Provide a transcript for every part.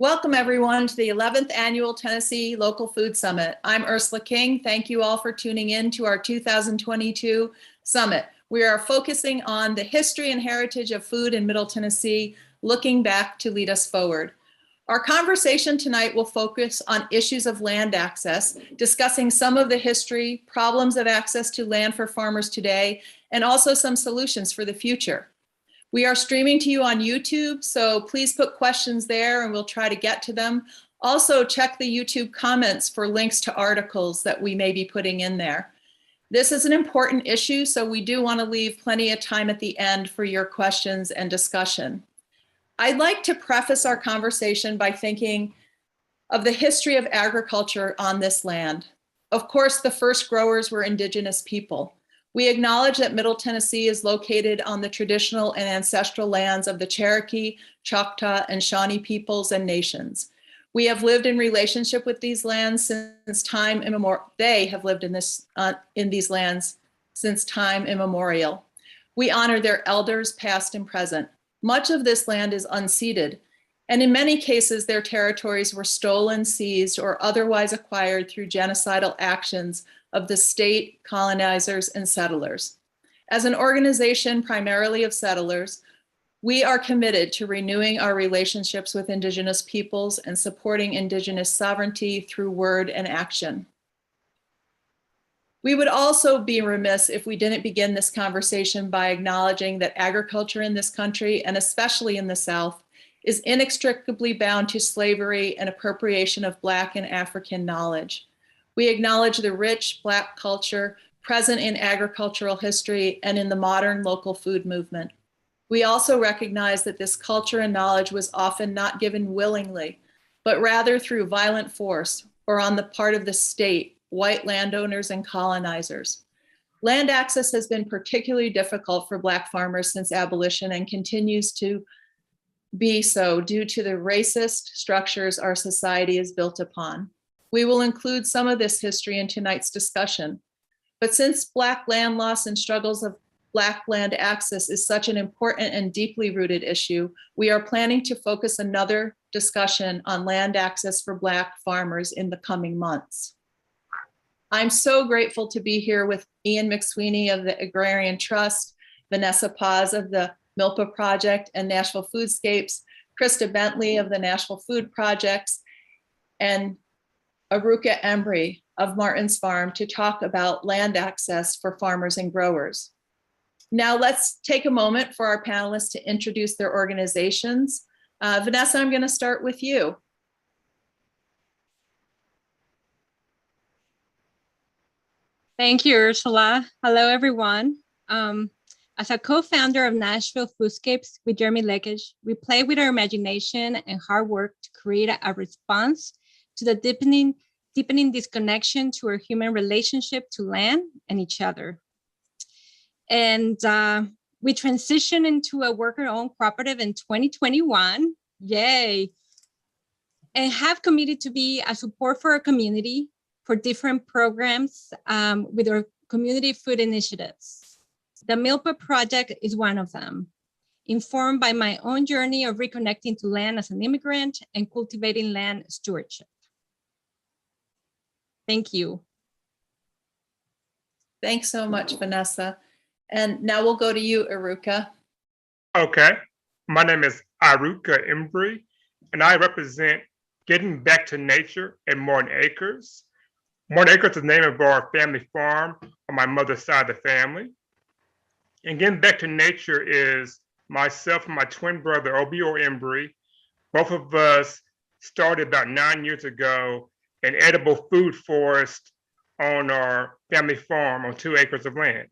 Welcome everyone to the 11th Annual Tennessee Local Food Summit. I'm Ursula King. Thank you all for tuning in to our 2022 Summit. We are focusing on the history and heritage of food in Middle Tennessee, looking back to lead us forward. Our conversation tonight will focus on issues of land access, discussing some of the history, problems of access to land for farmers today, and also some solutions for the future. We are streaming to you on YouTube, so please put questions there and we'll try to get to them. Also, check the YouTube comments for links to articles that we may be putting in there. This is an important issue, so we do want to leave plenty of time at the end for your questions and discussion. I'd like to preface our conversation by thinking of the history of agriculture on this land. Of course, the first growers were indigenous people. We acknowledge that Middle Tennessee is located on the traditional and ancestral lands of the Cherokee, Choctaw, and Shawnee peoples and nations. We have lived in relationship with these lands since time immemorial. They have lived in these lands since time immemorial. We honor their elders, past and present. Much of this land is unceded, and in many cases, their territories were stolen, seized, or otherwise acquired through genocidal actions of the state, colonizers, and settlers. As an organization primarily of settlers, we are committed to renewing our relationships with Indigenous peoples and supporting Indigenous sovereignty through word and action. We would also be remiss if we didn't begin this conversation by acknowledging that agriculture in this country, and especially in the South, is inextricably bound to slavery and appropriation of Black and African knowledge. We acknowledge the rich Black culture present in agricultural history and in the modern local food movement. We also recognize that this culture and knowledge was often not given willingly, but rather through violent force or on the part of the state, white landowners, and colonizers. Land access has been particularly difficult for Black farmers since abolition and continues to be so due to the racist structures our society is built upon. We will include some of this history in tonight's discussion. But since Black land loss and struggles of Black land access is such an important and deeply rooted issue, we are planning to focus another discussion on land access for Black farmers in the coming months. I'm so grateful to be here with Ian McSweeny of the Agrarian Trust, Vanessa Paz of the Milpa Project and Nashville Foodscapes, Christa Bentley of the Nashville Food Projects, and Irucka Embry of Martin's Farm to talk about land access for farmers and growers. Now let's take a moment for our panelists to introduce their organizations. Vanessa, I'm going to start with you. Thank you, Ursula. Hello, everyone. As a co-founder of Nashville Foodscapes with Jeremy Leckage, we play with our imagination and hard work to create a response to the deepening disconnection to our human relationship to land and each other. And we transitioned into a worker-owned cooperative in 2021, yay, and have committed to be a support for our community for different programs with our community food initiatives. The Milpa Project is one of them, informed by my own journey of reconnecting to land as an immigrant and cultivating land stewardship. Thank you. Thanks so much, Vanessa. And now we'll go to you, Irucka. Okay, my name is Irucka Embry, and I represent Getting Back to Nature at Morton Acres. Morton Acres is the name of our family farm on my mother's side of the family. And Getting Back to Nature is myself and my twin brother, Obio Embry. Both of us started about 9 years ago an edible food forest on our family farm on 2 acres of land.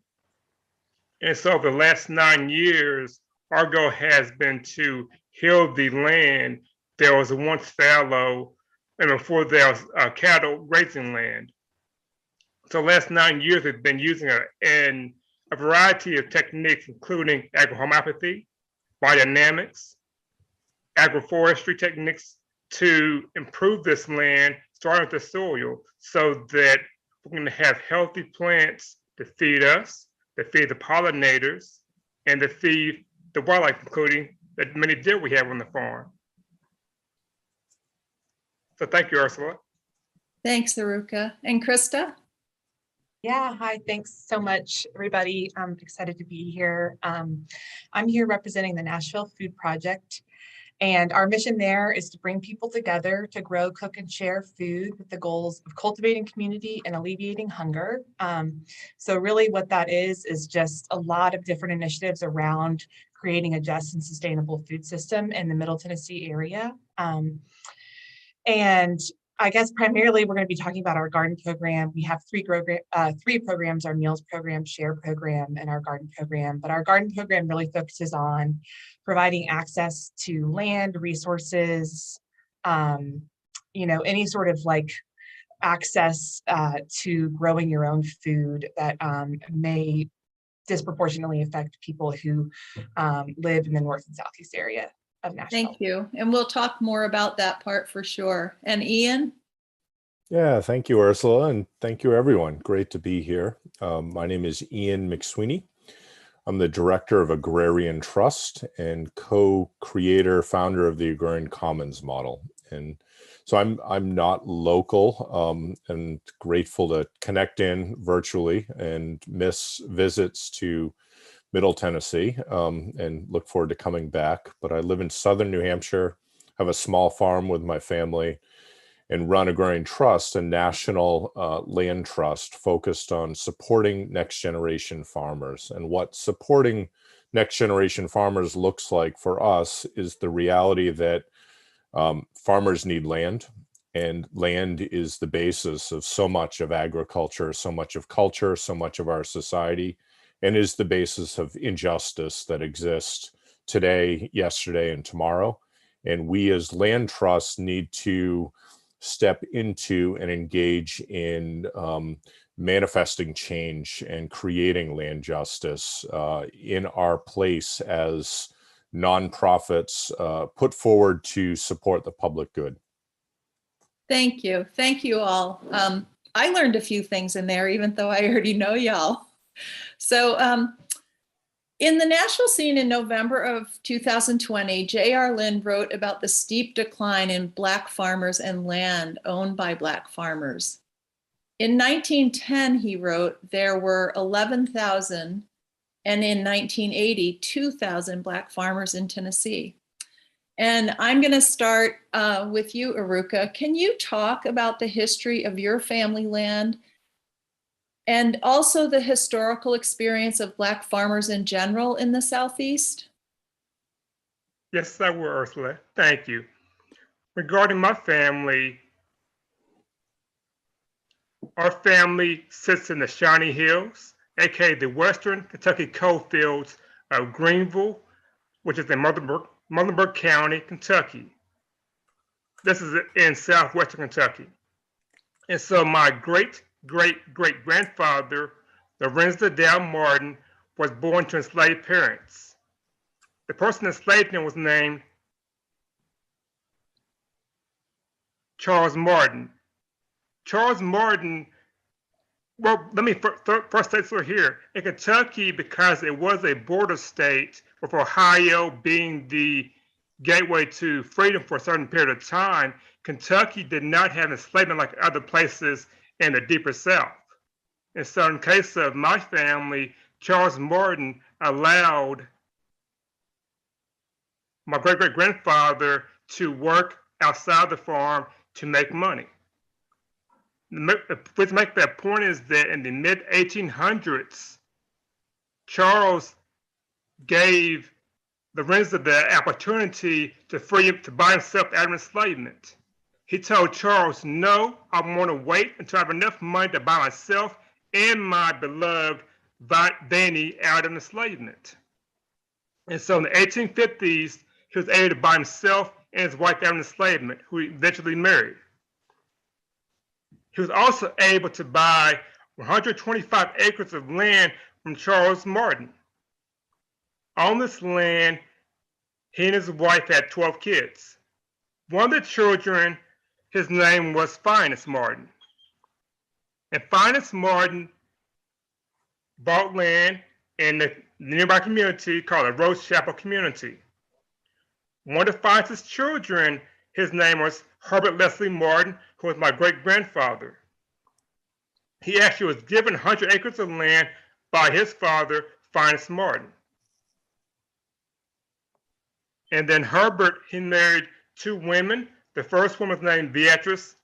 And so for the last 9 years, our goal has been to heal the land that was once fallow and before there was cattle grazing land. So the last 9 years, we've been using a variety of techniques, including agrohomeopathy, biodynamics, agroforestry techniques to improve this land, starting with the soil, so that we're going to have healthy plants to feed us, to feed the pollinators, and to feed the wildlife, including the many deer we have on the farm. So thank you, Ursula. Thanks, Irucka. And Christa? Yeah, hi, thanks so much, everybody. I'm excited to be here. I'm here representing the Nashville Food Project, and our mission there is to bring people together to grow, cook, and share food with the goals of cultivating community and alleviating hunger. So really what that is just a lot of different initiatives around creating a just and sustainable food system in the Middle Tennessee area. And I guess primarily we're going to be talking about our garden program. We have three programs, our meals program, share program, and our garden program. But our garden program really focuses on providing access to land, resources, any sort of like access to growing your own food that may disproportionately affect people who live in the North and Southeast area of Nashville. Thank you. And we'll talk more about that part for sure. And Ian? Yeah, thank you, Ursula, and thank you, everyone. Great to be here. My name is Ian McSweeny. I'm the director of Agrarian Trust and co-creator, founder of the Agrarian Commons model. And so I'm not local and grateful to connect in virtually and miss visits to Middle Tennessee and look forward to coming back. But I live in southern New Hampshire, have a small farm with my family, and run Agrarian Trust, a national land trust focused on supporting next generation farmers. And what supporting next generation farmers looks like for us is the reality that farmers need land, and land is the basis of so much of agriculture, so much of culture, so much of our society, and is the basis of injustice that exists today, yesterday, and tomorrow. And we as land trusts need to step into and engage in manifesting change and creating land justice in our place as nonprofits put forward to support the public good. Thank you. Thank you all. I learned a few things in there, even though I already know y'all. So in the Nashville scene in November of 2020, J.R. Lind wrote about the steep decline in Black farmers and land owned by Black farmers. In 1910, he wrote, there were 11,000, and in 1980, 2,000 Black farmers in Tennessee. And I'm going to start with you, Irucka. Can you talk about the history of your family land and also the historical experience of Black farmers in general in the Southeast? Yes, I will, Ursula. Thank you. Regarding my family, our family sits in the Shawnee Hills, aka the Western Kentucky coal fields of Greenville, which is in Muhlenberg County, Kentucky. This is in southwestern Kentucky. And so my great-great-great-grandfather, Lorenzo Dale Martin, was born to enslaved parents. The person enslaved him was named Charles Martin. Charles Martin, well, let me first say so here. In Kentucky, because it was a border state, with Ohio being the gateway to freedom for a certain period of time, Kentucky did not have enslavement like other places in the deeper South. And so in case of my family, Charles Martin allowed my great-great-grandfather to work outside the farm to make money. Let's make that point is that in the mid-1800s, Charles gave Lorenzo the opportunity to free him to buy himself out of enslavement. He told Charles, no, I want to wait until I have enough money to buy myself and my beloved Vanny out of enslavement. And so in the 1850s, he was able to buy himself and his wife out of enslavement, who he eventually married. He was also able to buy 125 acres of land from Charles Martin. On this land, he and his wife had 12 kids. One of the children, his name was Finest Martin. And Finest Martin bought land in the nearby community called the Rose Chapel community. One of Finest's children, his name was Herbert Leslie Martin, who was my great-grandfather. He actually was given 100 acres of land by his father, Finus Martin. And then Herbert, he married 2 women. The first woman was named Beatrice,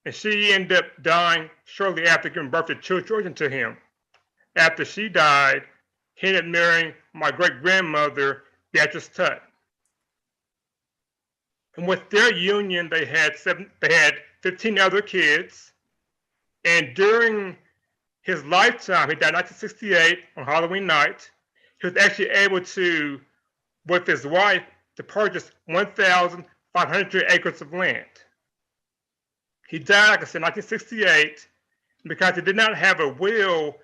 and she ended up dying shortly after giving birth to 2 children to him. After she died, he ended up marrying my great-grandmother, Beatrice Tutt. And with their union, they had 15 other kids. And during his lifetime, he died in 1968 on Halloween night. He was actually able to, with his wife, to purchase 1,500 acres of land. He died, like I said, in 1968. Because he did not have a will,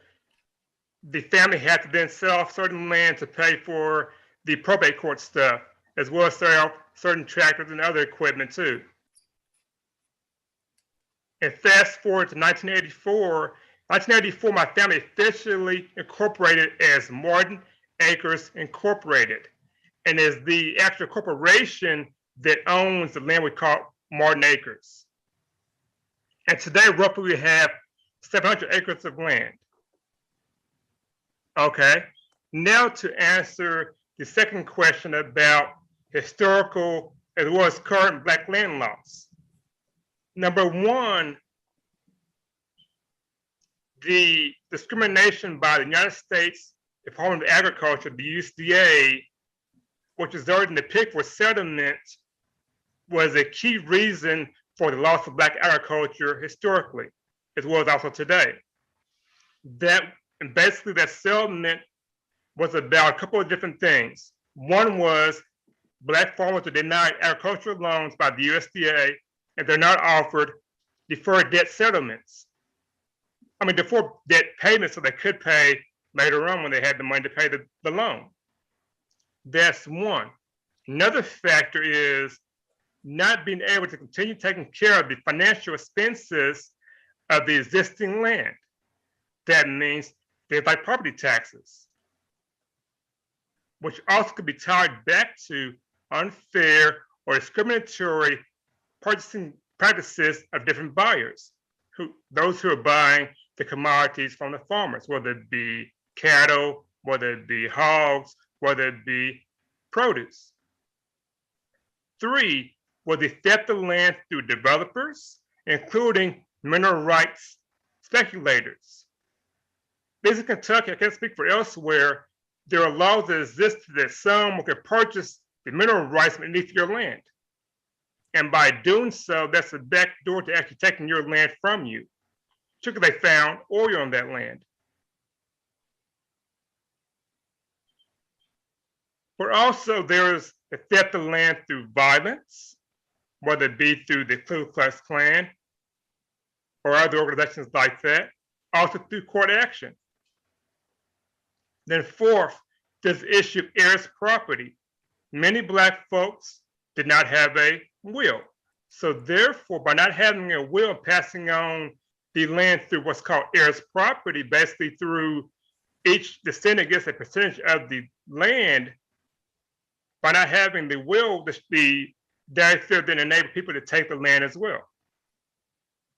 the family had to then sell off certain land to pay for the probate court stuff, as well as sell certain tractors and other equipment too. And fast forward to 1984, my family officially incorporated as Martin Acres Incorporated, and is the actual corporation that owns the land we call Martin Acres. And today, roughly, we have 700 acres of land. Okay, now to answer the second question about historical as well as current Black land laws. Number one, the discrimination by the United States Department of Agriculture, the USDA, which resulted in the Pickford settlement, was a key reason for the loss of Black agriculture historically, as well as also today. And basically that settlement was about a couple of different things. One was Black farmers were denied agricultural loans by the USDA, and they're not offered deferred debt settlements. Deferred debt payments so they could pay later on when they had the money to pay the loan. That's one. Another factor is not being able to continue taking care of the financial expenses of the existing land. That means things like property taxes, which also could be tied back to unfair or discriminatory purchasing practices of different buyers, those who are buying the commodities from the farmers, whether it be cattle, whether it be hogs, whether it be produce. 3 was the theft of land through developers, including mineral rights speculators. This is Kentucky, I can't speak for elsewhere. There are laws that exist that someone can purchase the mineral rights beneath your land. And by doing so, that's a back door to actually taking your land from you. Particularly, they found oil on that land. But also there's the theft of land through violence, whether it be through the Ku Klux Klan or other organizations like that, also through court action. Then 4th, there's the issue of heirs property. Many Black folks did not have a will. So therefore, by not having a will, passing on the land through what's called heirs property, basically through each descendant gets a percentage of the land, by not having the will, that then enable people to take the land as well.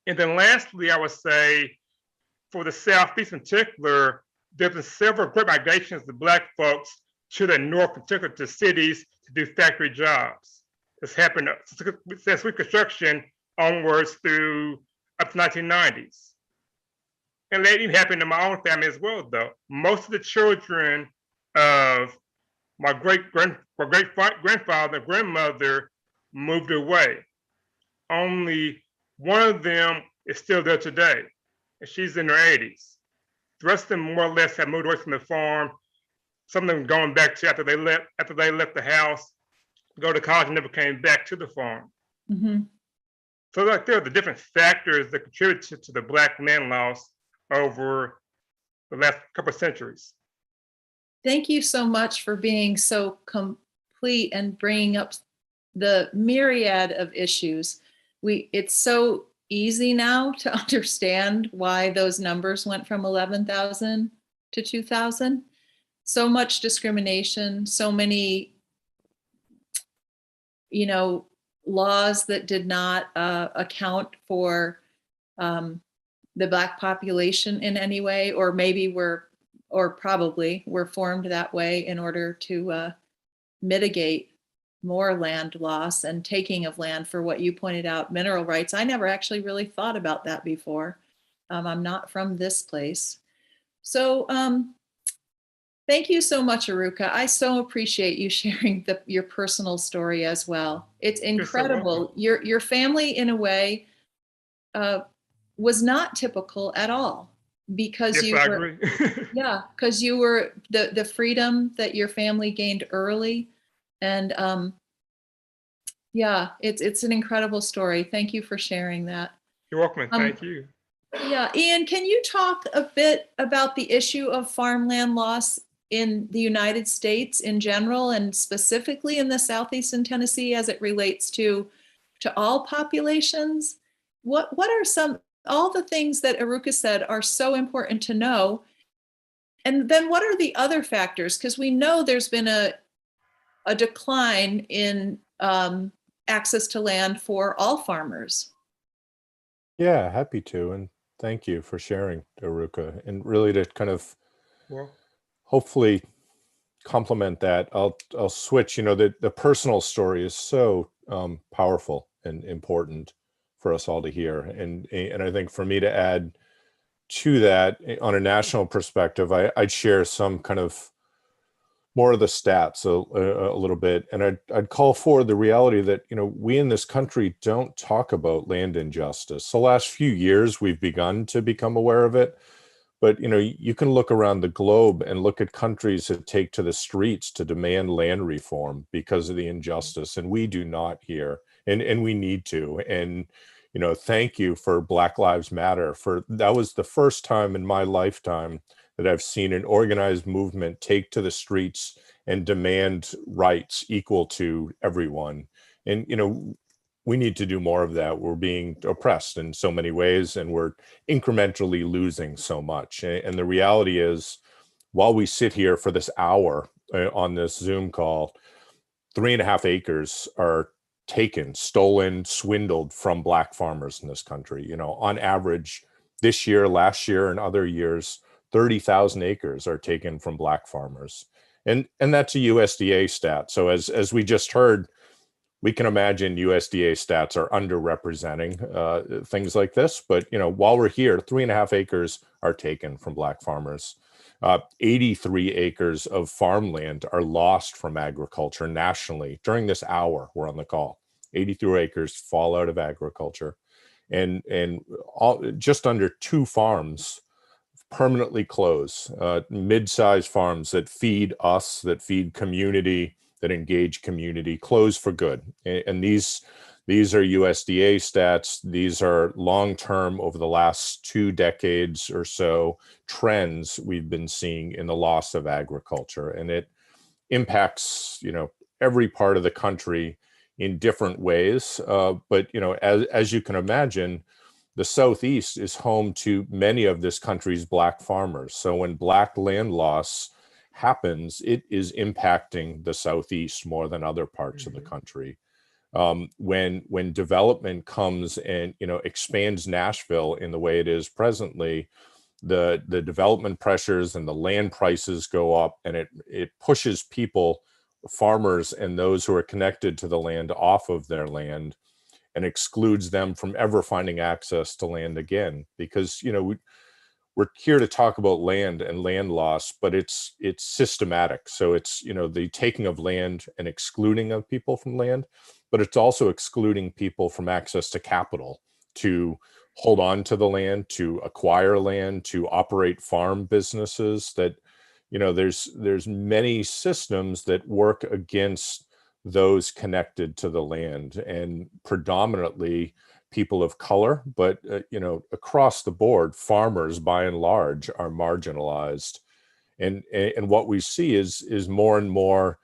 And then lastly, I would say for the Southeast in particular, there's been several great migrations of Black folks to the North, particularly to cities to do factory jobs. This happened since Reconstruction onwards through up to 1990s. And that even happened in my own family as well, though. Most of the children of my great-grandfather and grandmother moved away. Only one of them is still there today, and she's in her 80s. The rest of them more or less have moved away from the farm. Some of them going back to after they left the house, go to college and never came back to the farm. Mm-hmm. So like there are the different factors that contributed to the Black land loss over the last couple of centuries. Thank you so much for being so complete and bringing up the myriad of issues. It's so easy now to understand why those numbers went from 11,000 to 2,000. So much discrimination, so many, laws that did not account for the Black population in any way, or maybe probably were formed that way in order to mitigate more land loss and taking of land for what you pointed out, mineral rights. I never actually really thought about that before. I'm not from this place. So thank you so much, Irucka. I so appreciate you sharing your personal story as well. It's incredible. Your family, in a way, was not typical at all, because yes, you I were, agree. yeah, because you were the freedom that your family gained early, and yeah, it's an incredible story. Thank you for sharing that. You're welcome, and thank you. Yeah, Ian, can you talk a bit about the issue of farmland loss in the United States in general, and specifically in the Southeastern Tennessee as it relates to all populations? What are all the things that Irucka said are so important to know? And then what are the other factors? Because we know there's been a decline in access to land for all farmers. Yeah, happy to. And thank you for sharing, Irucka. And really to kind of hopefully complement that, I'll switch. The personal story is so powerful and important for us all to hear. And I think for me to add to that on a national perspective, I'd share some kind of more of the stats a little bit. And I'd call for the reality that, we in this country don't talk about land injustice. The last few years, we've begun to become aware of it. But, you can look around the globe and look at countries that take to the streets to demand land reform because of the injustice. And we do not here, and we need to. And, thank you for Black Lives Matter. That was the first time in my lifetime that I've seen an organized movement take to the streets and demand rights equal to everyone. And, we need to do more of that. We're being oppressed in so many ways, and we're incrementally losing so much. And the reality is, while we sit here for this hour on this Zoom call, 3.5 acres are taken, stolen, swindled from Black farmers in this country. On average, this year, last year, and other years, 30,000 acres are taken from Black farmers. And that's a USDA stat. So as we just heard, we can imagine USDA stats are underrepresenting things like this. But, while we're here, 3.5 acres are taken from Black farmers. 83 acres of farmland are lost from agriculture nationally. During this hour, we're on the call. 83 acres fall out of agriculture. And just under 2 farms permanently close, mid-sized farms that feed us, that feed community, that engage community, close for good. And these are USDA stats. These are long-term, over the last 2 decades or so, trends we've been seeing in the loss of agriculture. And it impacts, every part of the country in different ways. But, as you can imagine, the Southeast is home to many of this country's Black farmers. So when Black land loss happens, it is impacting the Southeast more than other parts of the country. When development comes and expands Nashville in the way it is presently, the development pressures and the land prices go up, and it pushes people, farmers, and those who are connected to the land off of their land, and excludes them from ever finding access to land again. Because we're here to talk about land and land loss, but it's systematic. So it's the taking of land and excluding of people from land, but it's also excluding people from access to capital to hold on to the land, to acquire land, to operate farm businesses. That there's many systems that work against those connected to the land, and predominantly people of color, but across the board, farmers by and large are marginalized. And what we see is more and more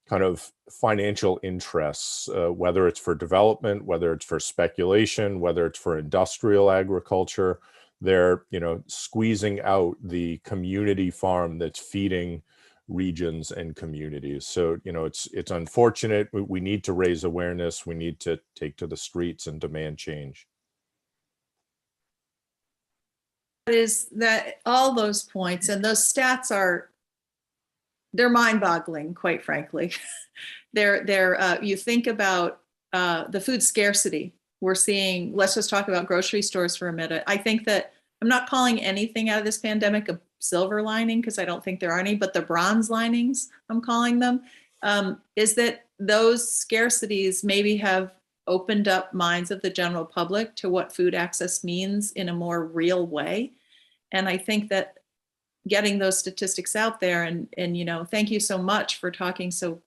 kind of financial interests, whether it's for development, whether it's for speculation, whether it's for industrial agriculture. They're squeezing out the community farm that's feeding regions and communities. So, you know, it's unfortunate. We need to raise awareness. We need to take to the streets and demand change. Is that all those points and those stats they're mind-boggling, quite frankly. You think about the food scarcity we're seeing. Let's just talk about grocery stores for a minute. I think that I'm not calling anything out of this pandemic a silver lining, because I don't think there are any, but the bronze linings, I'm calling them, is that those scarcities maybe have opened up minds of the general public to what food access means in a more real way. And I think that getting those statistics out there, and you know, thank you so much for talking so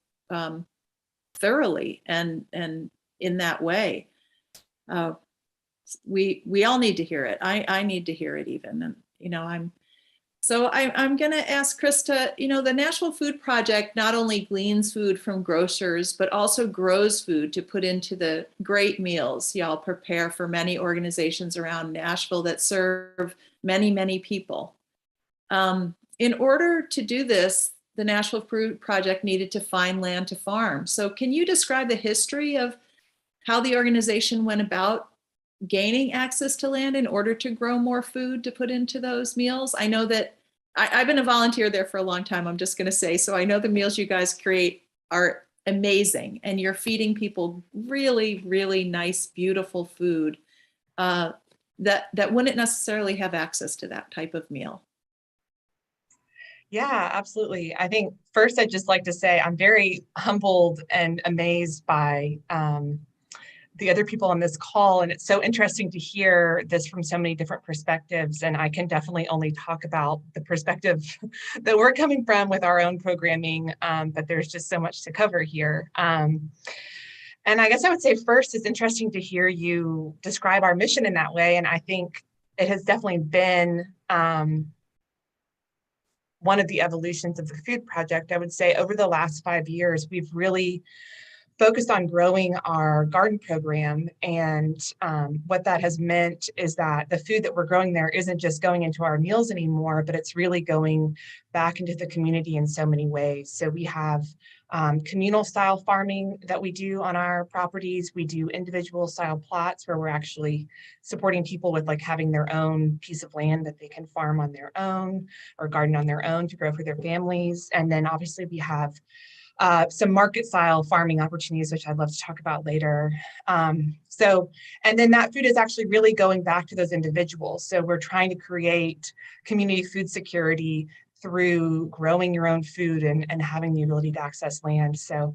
thoroughly and in that way. We all need to hear it. I need to hear it even. And you know, I'm going to ask Christa, you know, the Nashville Food Project not only gleans food from grocers, but also grows food to put into the great meals y'all prepare for many organizations around Nashville that serve many, many people. In order to do this, the Nashville Food Project needed to find land to farm. So can you describe the history of how the organization went about gaining access to land in order to grow more food to put into those meals? I know that I've been a volunteer there for a long time, I'm just going to say, so I know the meals you guys create are amazing, and you're feeding people really, really nice, beautiful food that wouldn't necessarily have access to that type of meal. Yeah, absolutely. I think first I'd just like to say I'm very humbled and amazed by the other people on this call. And it's so interesting to hear this from so many different perspectives. And I can definitely only talk about the perspective that we're coming from with our own programming, but there's just so much to cover here. And I guess I would say first, it's interesting to hear you describe our mission in that way. And I think it has definitely been one of the evolutions of the food project. I would say over the last 5 years, we've really focused on growing our garden program. And what that has meant is that the food that we're growing there isn't just going into our meals anymore, but it's really going back into the community in so many ways. So we have communal style farming that we do on our properties. We do individual style plots where we're actually supporting people with like having their own piece of land that they can farm on their own or garden on their own to grow for their families. And then obviously we have some market style farming opportunities, which I'd love to talk about later. And then that food is actually really going back to those individuals. So we're trying to create community food security through growing your own food and having the ability to access land. So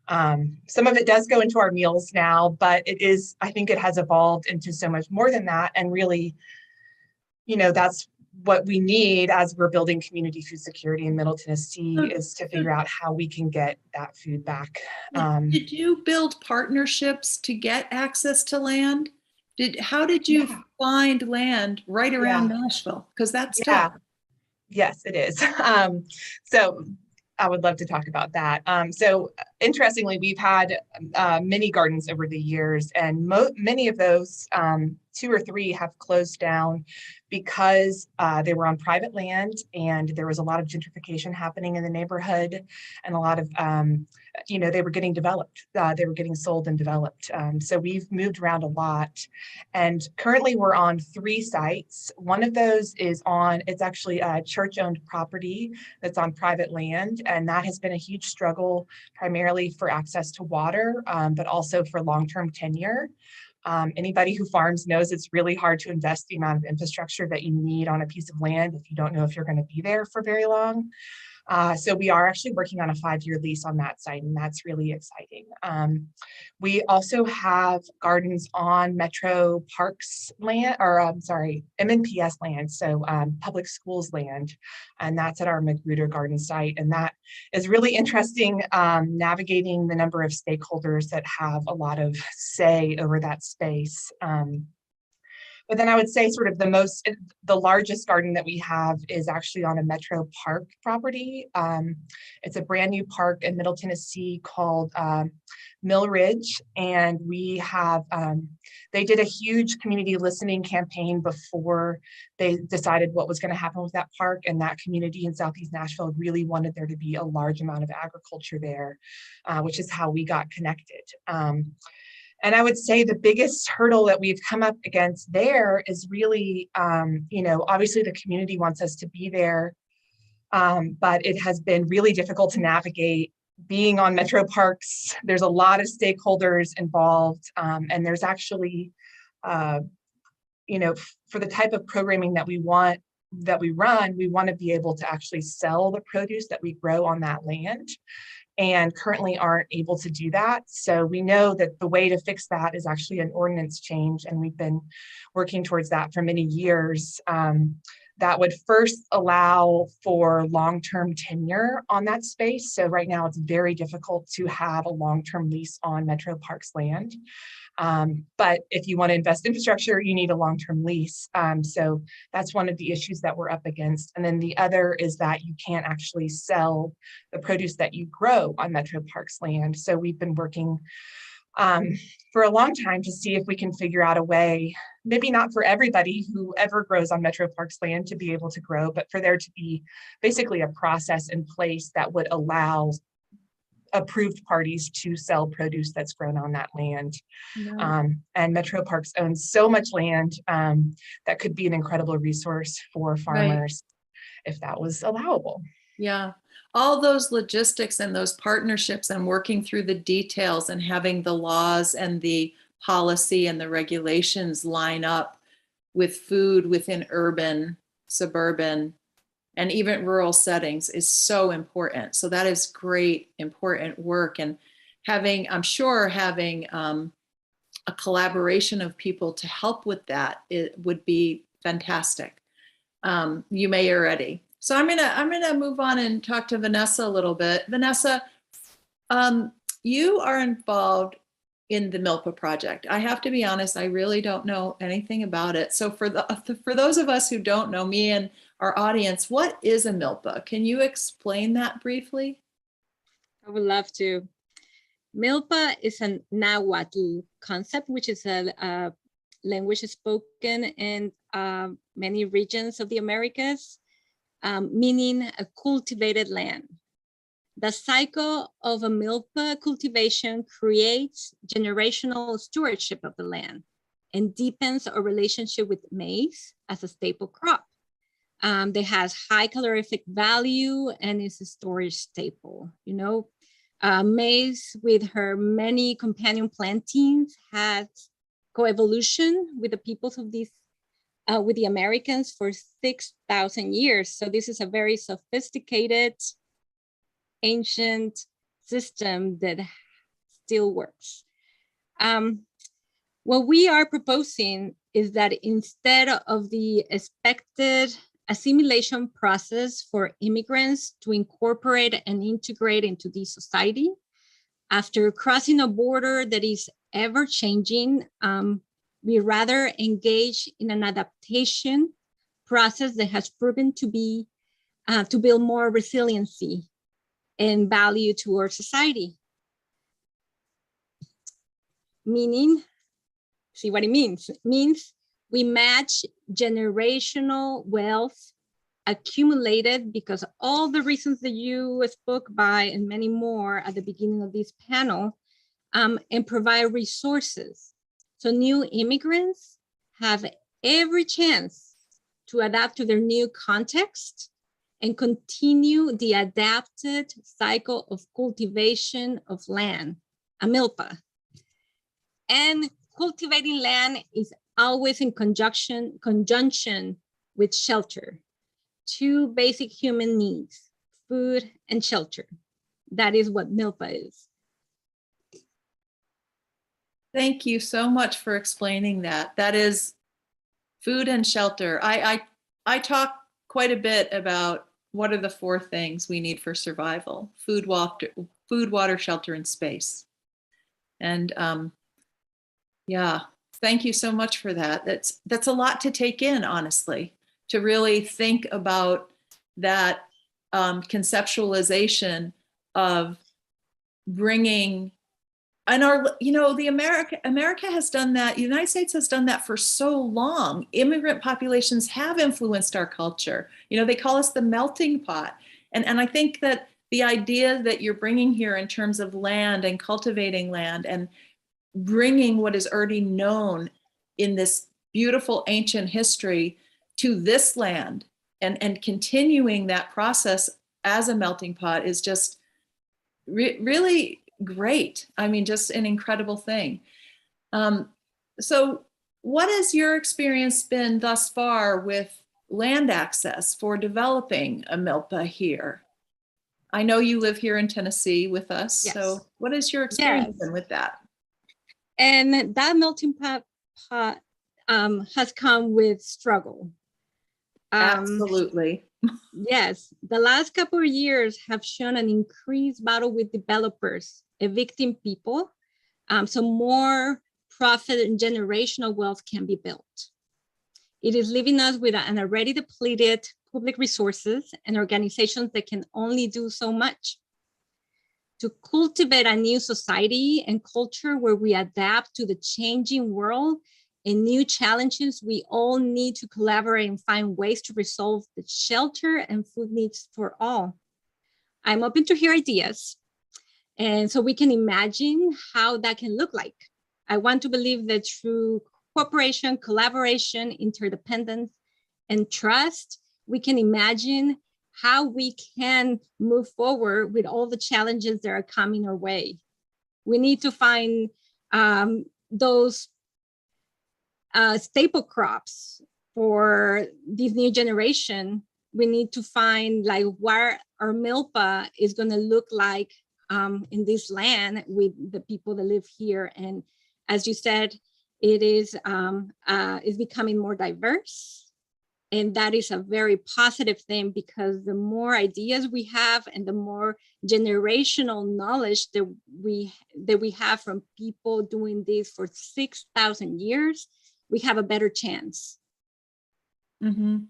some of it does go into our meals now, but I think it has evolved into so much more than that. And really, you know, that's what we need as we're building community food security in Middle Tennessee is to figure out how we can get that food back. Did you build partnerships to get access to land? How did you find land right around Nashville? Because that's tough. Yes, it is. So I would love to talk about that. So interestingly, we've had many gardens over the years, and many of those, 2 or 3 have closed down because they were on private land and there was a lot of gentrification happening in the neighborhood, and a lot of, they were getting developed. They were getting sold and developed. So we've moved around a lot, and currently we're on 3 sites. One of those it's actually a church-owned property that's on private land, and that has been a huge struggle, primarily for access to water, but also for long-term tenure. Anybody who farms knows it's really hard to invest the amount of infrastructure that you need on a piece of land if you don't know if you're going to be there for very long. So we are actually working on a 5-year lease on that site, and that's really exciting. We also have gardens on Metro Parks land, or MNPS land, so public schools land, and that's at our Magruder Garden site. And that is really interesting, navigating the number of stakeholders that have a lot of say over that space. But then I would say sort of the largest garden that we have is actually on a Metro Park property. It's a brand new park in Middle Tennessee called Mill Ridge. And we have, they did a huge community listening campaign before they decided what was going to happen with that park. And that community in Southeast Nashville really wanted there to be a large amount of agriculture there, which is how we got connected. And I would say the biggest hurdle that we've come up against there is really, obviously the community wants us to be there, but it has been really difficult to navigate being on Metro Parks. There's a lot of stakeholders involved, and there's actually, for the type of programming that we run, we want to be able to actually sell the produce that we grow on that land, and currently aren't able to do that. So we know that the way to fix that is actually an ordinance change, and we've been working towards that for many years. That would first allow for long-term tenure on that space. So right now it's very difficult to have a long-term lease on Metro Parks land. But if you want to invest in infrastructure, you need a long-term lease. So that's one of the issues that we're up against. And then the other is that you can't actually sell the produce that you grow on Metro Parks land. So we've been working for a long time to see if we can figure out a way, maybe not for everybody who ever grows on Metro Parks land to be able to grow, but for there to be basically a process in place that would allow approved parties to sell produce that's grown on that land. Yeah. And Metro Parks owns so much land that could be an incredible resource for farmers if that was allowable. Yeah. All those logistics and those partnerships and working through the details and having the laws and the policy and the regulations line up with food within urban, suburban, and even rural settings is so important. So that is great, important work. And I'm sure having a collaboration of people to help with that, it would be fantastic. You may already. So I'm gonna move on and talk to Vanessa a little bit. Vanessa, you are involved in the Milpa project. I have to be honest, I really don't know anything about it. So for those of us who don't know, me and our audience, what is a Milpa? Can you explain that briefly? I would love to. Milpa is a Nahuatl concept, which is a language spoken in many regions of the Americas, meaning a cultivated land. The cycle of a Milpa cultivation creates generational stewardship of the land and deepens our relationship with maize as a staple crop. That has high calorific value and is a storage staple. Maize with her many companion plantains has coevolution with the peoples of these, with the Americans for 6,000 years. So this is a very sophisticated, ancient system that still works. What we are proposing is that instead of the expected assimilation process for immigrants to incorporate and integrate into the society, after crossing a border that is ever changing, we rather engage in an adaptation process that has proven to be to build more resiliency and value to our society. Meaning, see what it means. It means we match generational wealth accumulated because of all the reasons that you spoke by and many more at the beginning of this panel, and provide resources. So new immigrants have every chance to adapt to their new context and continue the adapted cycle of cultivation of land, a Milpa. And cultivating land is always in conjunction with shelter. Two basic human needs, food and shelter. That is what Milpa is. Thank you so much for explaining that. That is food and shelter. I talk quite a bit about what are the four things we need for survival: food, water, shelter, and space. And yeah, Thank you so much for that. That's a lot to take in, honestly, to really think about that conceptualization of bringing, and America has done that. The United States has done that for so long. Immigrant populations have influenced our culture. They call us the melting pot. And I think that the idea that you're bringing here in terms of land and cultivating land and bringing what is already known in this beautiful ancient history to this land and continuing that process as a melting pot is just really great. I mean, just an incredible thing. So what has your experience been thus far with land access for developing a Milpa here? I know you live here in Tennessee with us. Yes. So what has your experience been with that? And that melting pot has come with struggle. Absolutely. Yes, the last couple of years have shown an increased battle with developers evicting people, so more profit and generational wealth can be built. It is leaving us with an already depleted public resources and organizations that can only do so much. To cultivate a new society and culture where we adapt to the changing world and new challenges, we all need to collaborate and find ways to resolve the shelter and food needs for all. I'm open to hear ideas, and so we can imagine how that can look like. I want to believe that through cooperation, collaboration, interdependence, and trust, we can imagine how we can move forward with all the challenges that are coming our way. We need to find those staple crops for this new generation. We need to find like what our Milpa is going to look like in this land with the people that live here. And as you said, it is becoming more diverse. And that is a very positive thing, because the more ideas we have and the more generational knowledge that we have from people doing this for 6,000 years, we have a better chance. Mm-hmm.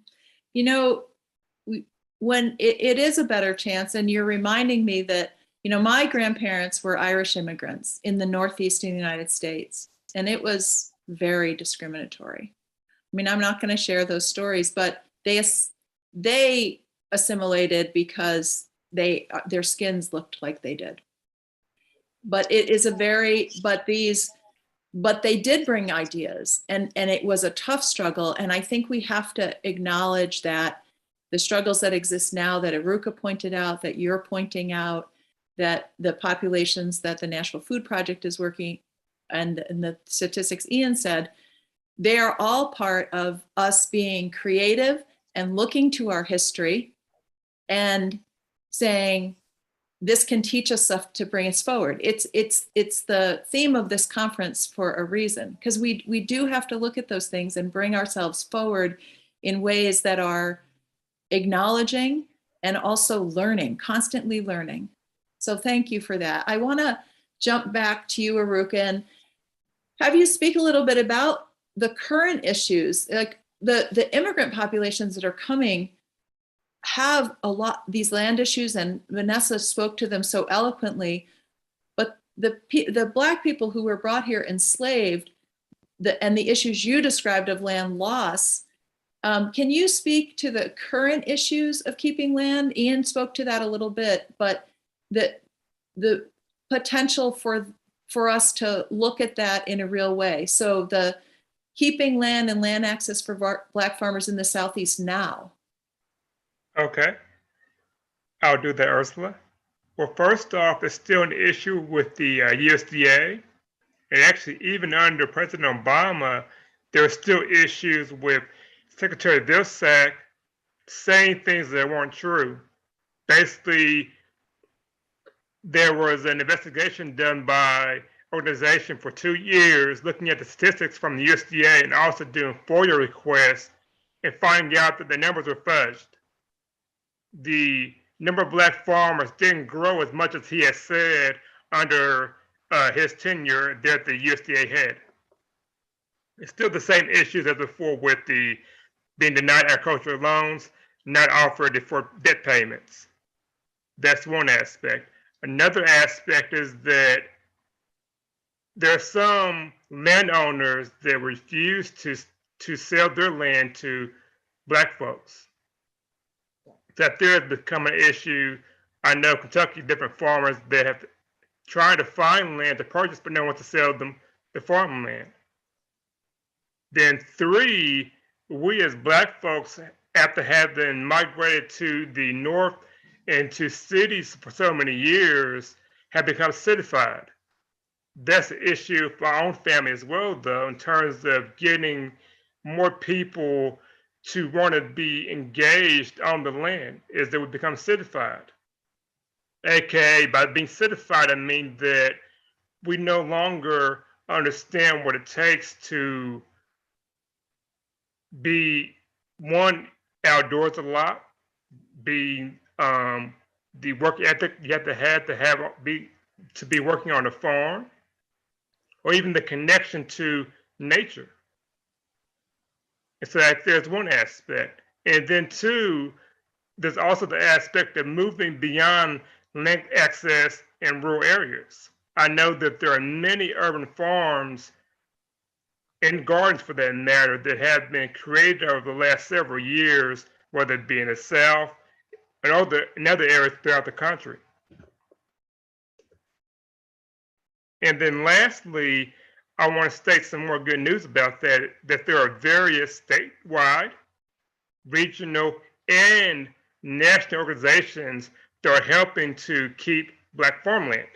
When it is a better chance, and you're reminding me that, my grandparents were Irish immigrants in the Northeast of the United States, and it was very discriminatory. I mean, I'm not going to share those stories, but they assimilated because their skins looked like they did. But it is but they did bring ideas, and it was a tough struggle. And I think we have to acknowledge that the struggles that exist now, that Irucka pointed out, that you're pointing out, that the populations that the Nashville Food Project is working, and the statistics Ian said, they are all part of us being creative and looking to our history and saying, this can teach us stuff to bring us forward. It's the theme of this conference for a reason, because we do have to look at those things and bring ourselves forward in ways that are acknowledging and also learning, constantly learning. So thank you for that. I want to jump back to you, Irucka, and have you speak a little bit about the current issues. Like the immigrant populations that are coming have a lot, these land issues, and Vanessa spoke to them so eloquently, but the Black people who were brought here enslaved, and the issues you described of land loss, can you speak to the current issues of keeping land? Ian spoke to that a little bit, but the potential for us to look at that in a real way. So the keeping land and land access for Black farmers in the Southeast now. Okay, I'll do that, Ursula. Well, first off, there's still an issue with the USDA. And actually, even under President Obama, there are still issues with Secretary Vilsack saying things that weren't true. Basically, there was an investigation done by organization for 2 years looking at the statistics from the USDA and also doing FOIA requests and finding out that the numbers were fudged. The number of Black farmers didn't grow as much as he had said under his tenure that the USDA had. It's still the same issues as before with the being denied agricultural loans, not offered for debt payments. That's one aspect. Another aspect is that there are some landowners that refuse to sell their land to Black folks. That there has become an issue. I know Kentucky, different farmers that have tried to find land to purchase, but no one to sell them the farmland. Then three, we as Black folks, after having migrated to the north and to cities for so many years, have become citified. That's an issue for our own family as well, though, in terms of getting more people to want to be engaged on the land, is that we become citified. AKA, by being citified, I mean that we no longer understand what it takes to be, one, outdoors a lot, be the work ethic you have to be working on a farm, or even the connection to nature. And so there's one aspect. And then two, there's also the aspect of moving beyond land access in rural areas. I know that there are many urban farms and gardens, for that matter, that have been created over the last several years, whether it be in the South and in other areas throughout the country. And then lastly, I want to state some more good news about that there are various statewide, regional, and national organizations that are helping to keep Black farmland.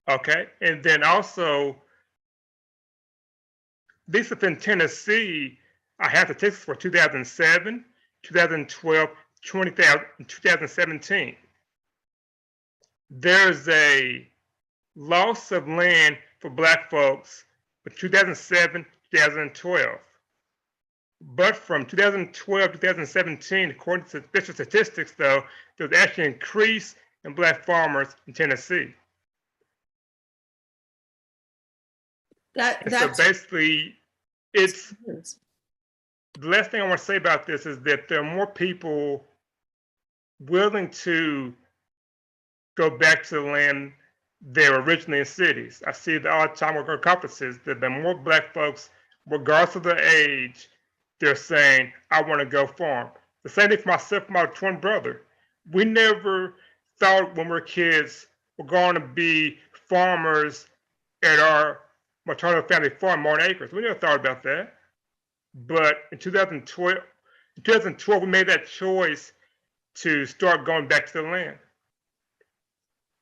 Okay, and then also, this is in Tennessee. I have statistics for 2007, 2012, 2017. There's a loss of land for Black folks for 2007, 2012. But from 2012 to 2017, according to official statistics, though, there's actually an increase in Black farmers in Tennessee. So basically, it's the last thing I want to say about this is that there are more people willing to go back to the land they were originally in cities. I see that all the time we're going to conferences that there are more Black folks, regardless of their age, they're saying, I want to go farm. The same thing for myself and my twin brother. We never thought when we were kids we're going to be farmers at our maternal family farm, Martin Acres. We never thought about that. But in 2012, we made that choice to start going back to the land.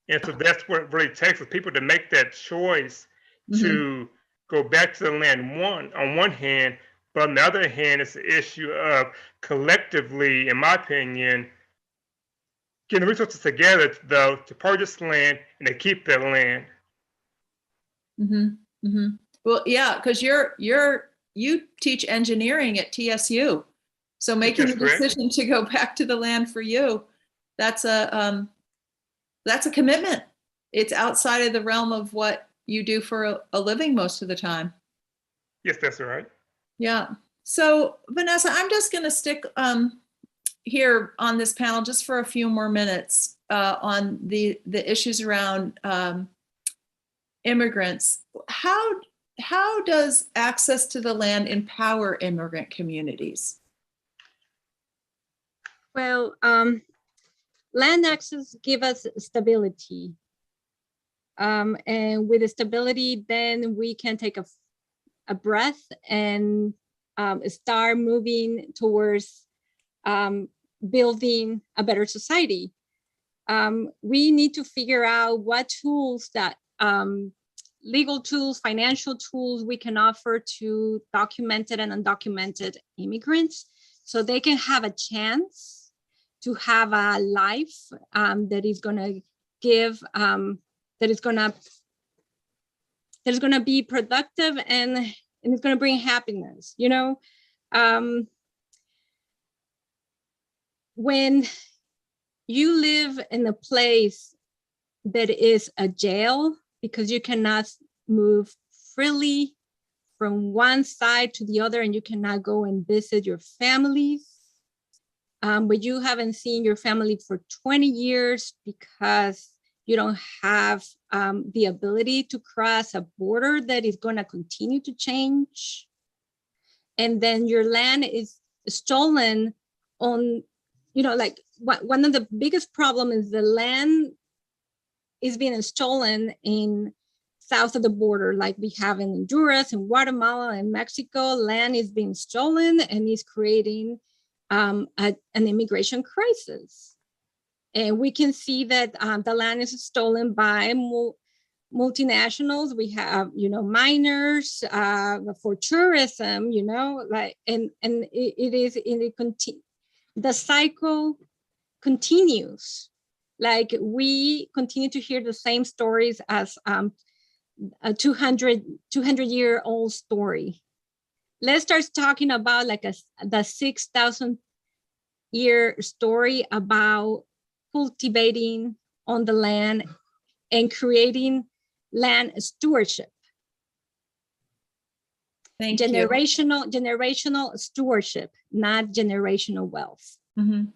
And so that's what it really takes for people to make that choice to go back to the land, on one hand, but on the other hand, it's the issue of collectively, in my opinion, getting the resources together, though, to purchase land and to keep that land. Well, yeah, because you teach engineering at TSU, so making the decision to go back to the land for you, that's a commitment. It's outside of the realm of what you do for a living most of the time. Yes, that's right. Yeah. So Vanessa, I'm just going to stick here on this panel just for a few more minutes on the issues around immigrants. How does access to the land empower immigrant communities? Well, land access give us stability. And with the stability, then we can take a breath and start moving towards building a better society. We need to figure out what tools that legal tools, financial tools we can offer to documented and undocumented immigrants so they can have a chance to have a life that is going to give, that is going to be productive and it's going to bring happiness. You know, when you live in a place that is a jail because you cannot move freely from one side to the other, and you cannot go and visit your families. But you haven't seen your family for 20 years because you don't have the ability to cross a border that is going to continue to change. And then your land is stolen on, like one of the biggest problems is the land is being stolen in south of the border, like we have in Honduras and Guatemala and Mexico. Land is being stolen and is creating an immigration crisis. And we can see that the land is stolen by multinationals. We have, miners for tourism, the cycle continues. Like we continue to hear the same stories as a 200-year-old story. Let's start talking about like the 6,000-year story about cultivating on the land and creating land stewardship. Thank you. Generational stewardship, not generational wealth. Mm-hmm.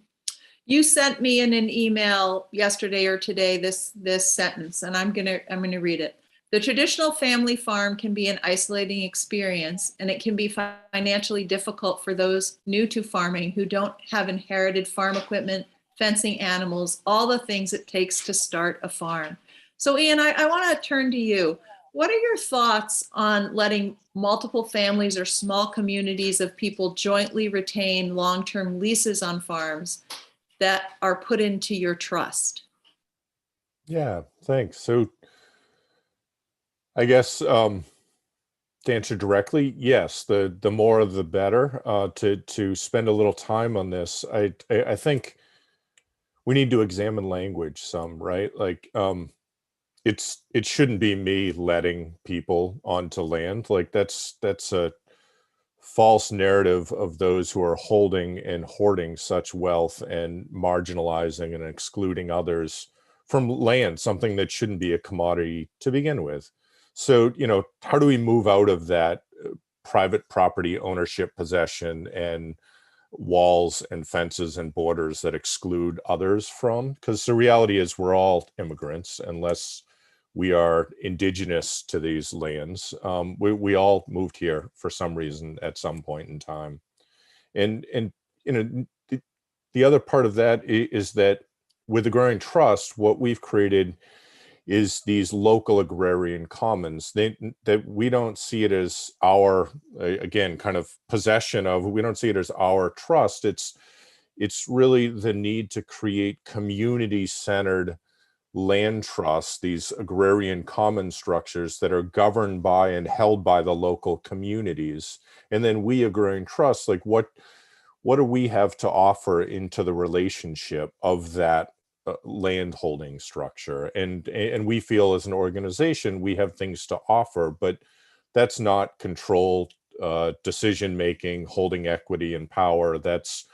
You sent me in an email yesterday or today this sentence, and I'm gonna read it. The traditional family farm can be an isolating experience, and it can be financially difficult for those new to farming who don't have inherited farm equipment, fencing animals, all the things it takes to start a farm. So Ian, I want to turn to you. What are your thoughts on letting multiple families or small communities of people jointly retain long-term leases on farms that are put into your trust? Yeah, thanks. So I guess to answer directly, yes, the more the better. To spend a little time on this, I think we need to examine language some, right? Like it shouldn't be me letting people onto land. Like that's a false narrative of those who are holding and hoarding such wealth and marginalizing and excluding others from land, something that shouldn't be a commodity to begin with. So, how do we move out of that private property ownership, possession, and walls and fences and borders that exclude others from? Because the reality is we're all immigrants, unless we are indigenous to these lands. We all moved here for some reason at some point in time. And the other part of that is that with Agrarian Trust, what we've created is these local agrarian commons that we don't see it as our, again, kind of possession of, we don't see it as our trust. It's really the need to create community-centered land trusts, these agrarian common structures that are governed by and held by the local communities. And then we Agrarian Trust, like what do we have to offer into the relationship of that land holding structure? And we feel as an organization we have things to offer, but that's not control, decision making, holding equity and power. That's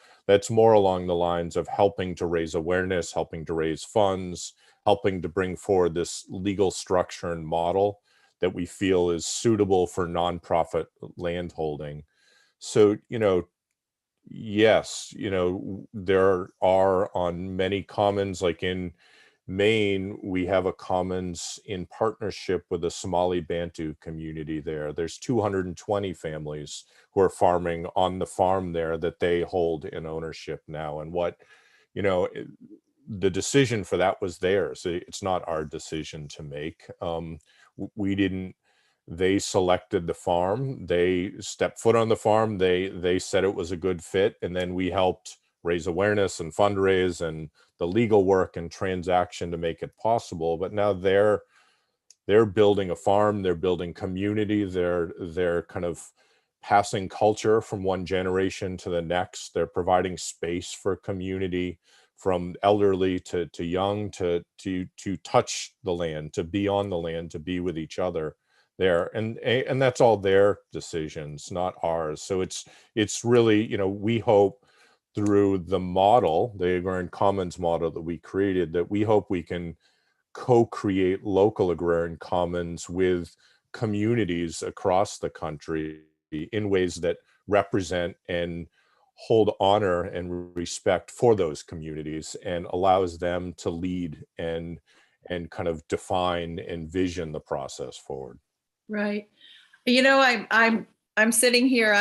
more along the lines of helping to raise awareness, helping to raise funds, helping to bring forward this legal structure and model that we feel is suitable for nonprofit land holding. So, yes, there are on many commons, like in Maine, we have a commons in partnership with the Somali Bantu community there. There's 220 families who are farming on the farm there that they hold in ownership now. And the decision for that was theirs. It's not our decision to make. They selected the farm, they stepped foot on the farm, they said it was a good fit, and then we helped raise awareness and fundraise and the legal work and transaction to make it possible. But now they're building a farm, they're building community, they're kind of passing culture from one generation to the next. They're providing space for community, from elderly to young, to touch the land, to be on the land, to be with each other there. And that's all their decisions, not ours. So it's really, we hope through the model, the Agrarian Commons model that we created, that we hope we can co-create local agrarian commons with communities across the country in ways that represent and hold honor and respect for those communities, and allows them to lead and kind of define and vision the process forward. Right. You know, I'm sitting here.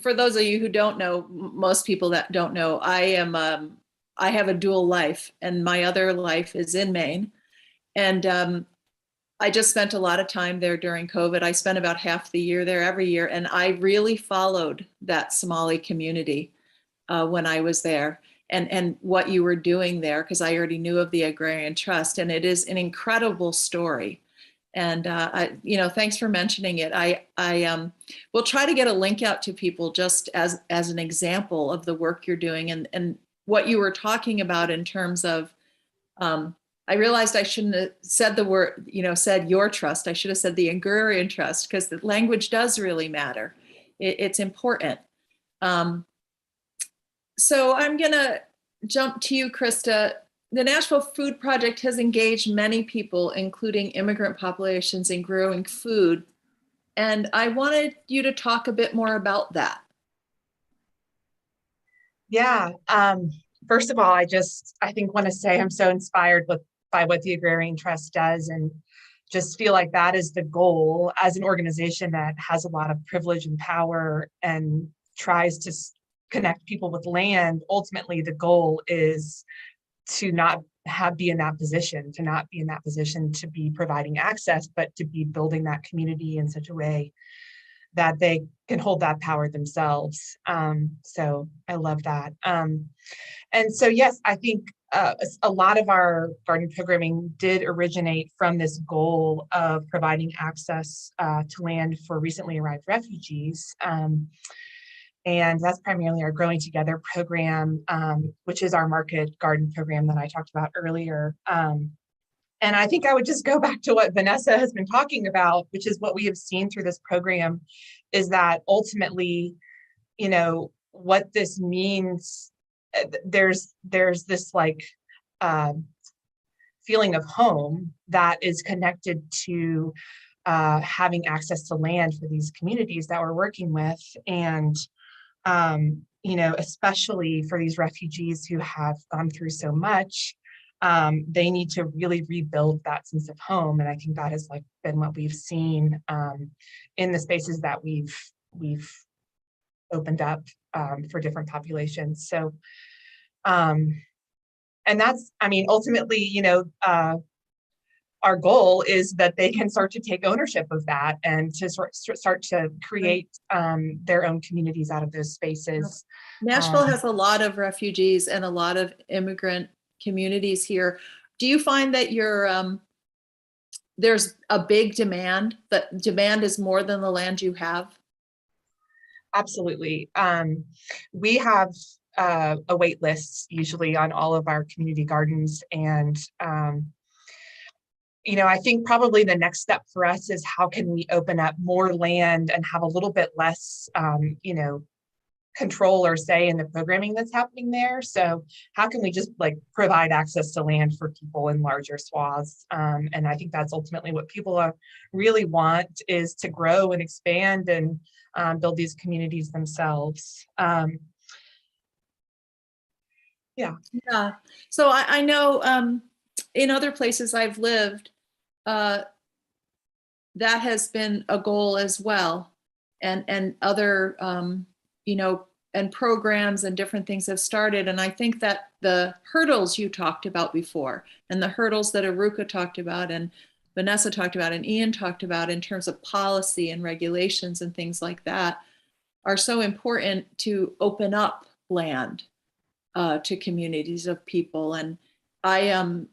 For those of you who don't know, most people that don't know, I have a dual life, and my other life is in Maine. And I just spent a lot of time there during COVID. I spent about half the year there every year, and I really followed that Somali community when I was there, and what you were doing there, because I already knew of the Agrarian Trust, and it is an incredible story. And thanks for mentioning it. I will try to get a link out to people just as an example of the work you're doing, and what you were talking about in terms of. I realized I shouldn't have said the word, said your trust. I should have said the Agrarian Trust, because the language does really matter. It's important. So I'm going to jump to you, Christa. The Nashville Food Project has engaged many people, including immigrant populations, in growing food. And I wanted you to talk a bit more about that. Yeah. First of all, I think want to say I'm so inspired by what the Agrarian Trust does, and just feel like that is the goal as an organization that has a lot of privilege and power and tries to connect people with land. Ultimately, the goal is to not be in that position, to be providing access, but to be building that community in such a way that they can hold that power themselves. So I love that. And so, yes, I think a lot of our garden programming did originate from this goal of providing access to land for recently arrived refugees. And that's primarily our Growing Together program, which is our market garden program that I talked about earlier. And I think I would just go back to what Vanessa has been talking about, which is what we have seen through this program, is that ultimately, what this means, there's this feeling of home that is connected to having access to land for these communities that we're working with. And, especially for these refugees who have gone through so much, they need to really rebuild that sense of home. And I think that has been what we've seen in the spaces that we've opened up for different populations. So, and that's, ultimately, our goal is that they can start to take ownership of that and to start to create their own communities out of those spaces. Nashville has a lot of refugees and a lot of immigrant communities here. Do you find that there's a big demand, that demand is more than the land you have? Absolutely. We have a wait list usually on all of our community gardens. And, I think probably the next step for us is how can we open up more land and have a little bit less, control or say in the programming that's happening there. So how can we just provide access to land for people in larger swaths? And I think that's ultimately what people really want, is to grow and expand and build these communities themselves. Yeah. So I know in other places I've lived, that has been a goal as well. And other, and programs and different things have started. And I think that the hurdles you talked about before, and the hurdles that Irucka talked about, and Vanessa talked about, and Ian talked about in terms of policy and regulations and things like that, are so important to open up land to communities of people. And I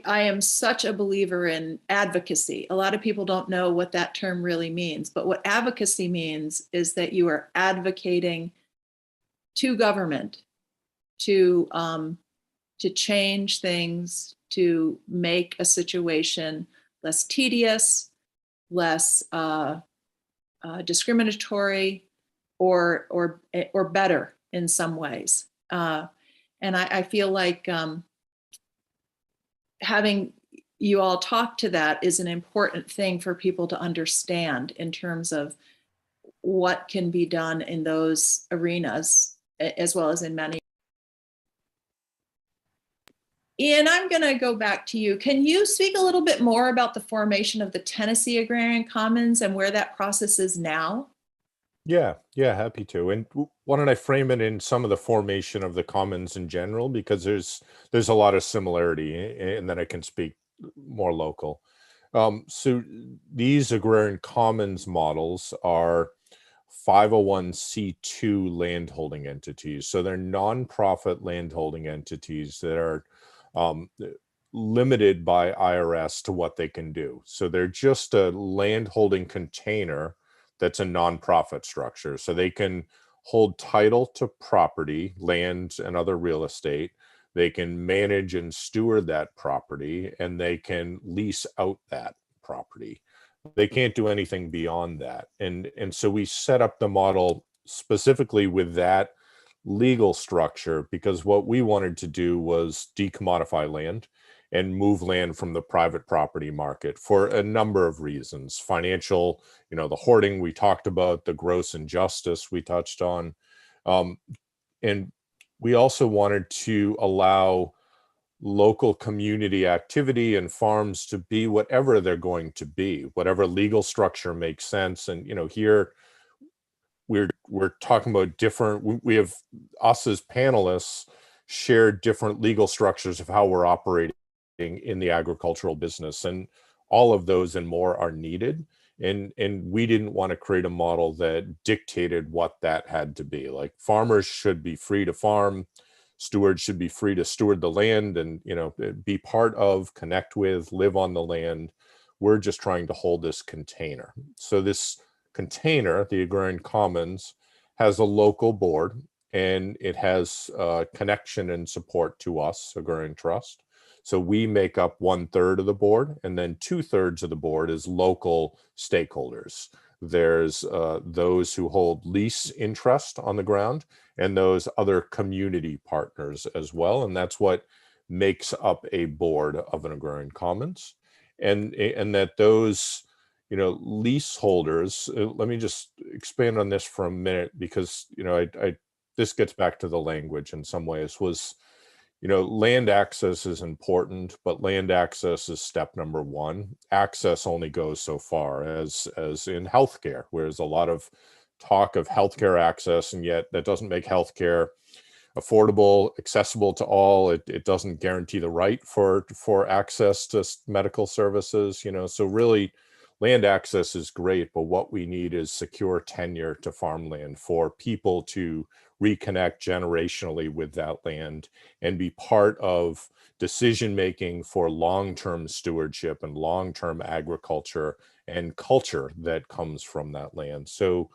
am such a believer in advocacy. A lot of people don't know what that term really means, but what advocacy means is that you are advocating to government to change things, to make a situation less tedious, less discriminatory, or better in some ways. And I feel like having you all talk to that is an important thing for people to understand in terms of what can be done in those arenas, as well as in many. Ian, I'm going to go back to you. Can you speak a little bit more about the formation of the Tennessee Agrarian Commons and where that process is now? Yeah, happy to. And why don't I frame it in some of the formation of the commons in general, because there's a lot of similarity, and then I can speak more local. So these agrarian commons models are 501c2 landholding entities. So they're nonprofit landholding entities that are limited by IRS to what they can do. So they're just a landholding container that's a nonprofit structure. So they can hold title to property, land, and other real estate. They can manage and steward that property, and they can lease out that property. They can't do anything beyond that. And so we set up the model specifically with that legal structure, because what we wanted to do was decommodify land and move land from the private property market for a number of reasons. Financial, the hoarding we talked about, the gross injustice we touched on. And we also wanted to allow local community activity and farms to be whatever they're going to be, whatever legal structure makes sense. And, here we're talking about different, we have, us as panelists share different legal structures of how we're operating in the agricultural business, and all of those and more are needed. And we didn't want to create a model that dictated what that had to be. Like, farmers should be free to farm, stewards should be free to steward the land and, be part of, connect with, live on the land. We're just trying to hold this container. So this container, the Agrarian Commons, has a local board, and it has connection and support to us, Agrarian Trust. So we make up 1/3 of the board, and then 2/3 of the board is local stakeholders. There's those who hold lease interest on the ground, and those other community partners as well. And that's what makes up a board of an Agrarian Commons. And that those, leaseholders, let me just expand on this for a minute, because, this gets back to the language in some ways. Was, land access is important, but land access is step number one. Access only goes so far, as in healthcare, where there's a lot of talk of healthcare access, and yet that doesn't make healthcare affordable, accessible to all. It doesn't guarantee the right for access to medical services. So really, land access is great, but what we need is secure tenure to farmland for people to reconnect generationally with that land and be part of decision making for long-term stewardship and long-term agriculture and culture that comes from that land. So,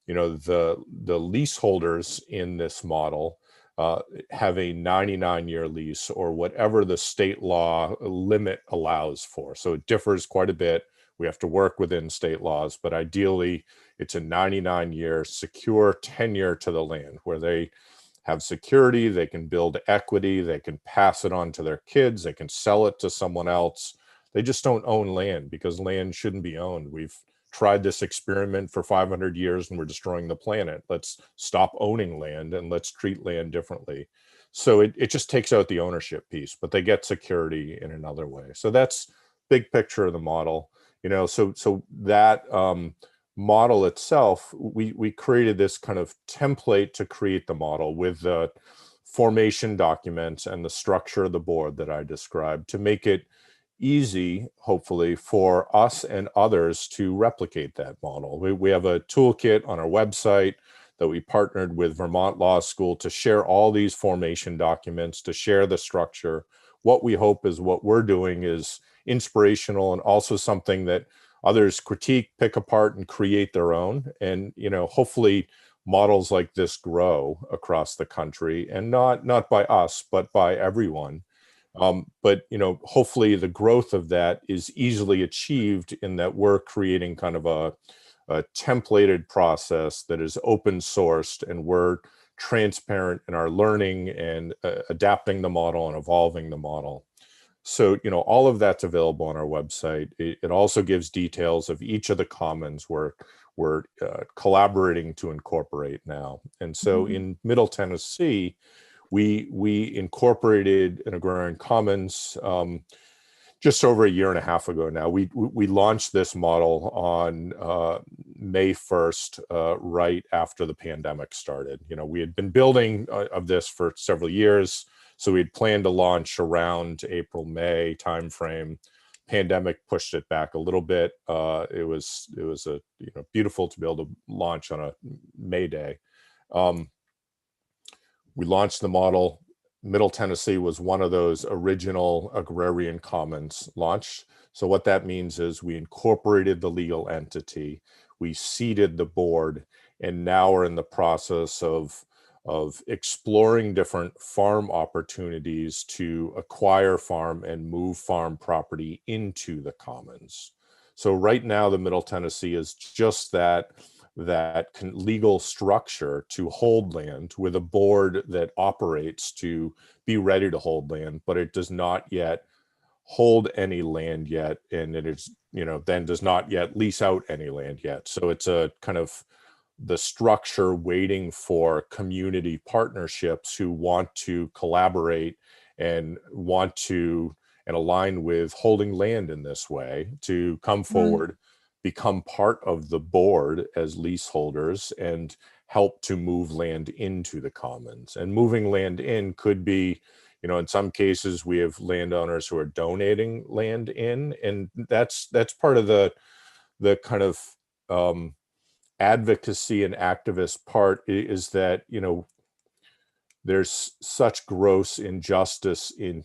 the leaseholders in this model have a 99-year lease, or whatever the state law limit allows for. So it differs quite a bit. We have to work within state laws, but ideally it's a 99-year secure tenure to the land, where they have security, they can build equity, they can pass it on to their kids, they can sell it to someone else. They just don't own land, because land shouldn't be owned. We've tried this experiment for 500 years and we're destroying the planet. Let's stop owning land and let's treat land differently. So it just takes out the ownership piece, but they get security in another way. So that's big picture of the model. So that model itself, we created this kind of template to create the model with the formation documents and the structure of the board that I described, to make it easy, hopefully, for us and others to replicate that model. We have a toolkit on our website that we partnered with Vermont Law School to share all these formation documents, to share the structure. What we hope is what we're doing is inspirational, and also something that others critique, pick apart, and create their own. And, hopefully models like this grow across the country, and not by us, but by everyone. But hopefully the growth of that is easily achieved in that we're creating kind of a templated process that is open sourced, and we're transparent in our learning and adapting the model and evolving the model. So, all of that's available on our website. It also gives details of each of the commons we're collaborating to incorporate now. And so in Middle Tennessee, we incorporated an agrarian commons just over a year and a half ago now. We launched this model on May 1st, right after the pandemic started. We had been building of this for several years, so we had planned to launch around April, May timeframe. Pandemic pushed it back a little bit. It was a beautiful to be able to launch on a May day. We launched the model. Middle Tennessee was one of those original agrarian commons launched. So what that means is we incorporated the legal entity, we seeded the board, and now we're in the process of exploring different farm opportunities to acquire farm and move farm property into the commons. So right now, the Middle Tennessee is just that legal structure to hold land with a board that operates to be ready to hold land, but it does not yet hold any land yet, and it is, then does not yet lease out any land yet. So it's a kind of the structure waiting for community partnerships who want to collaborate and want to and align with holding land in this way to come forward, become part of the board as leaseholders, and help to move land into the commons. And moving land in could be, in some cases we have landowners who are donating land in, and that's part of the kind of advocacy and activist part is that, there's such gross injustice in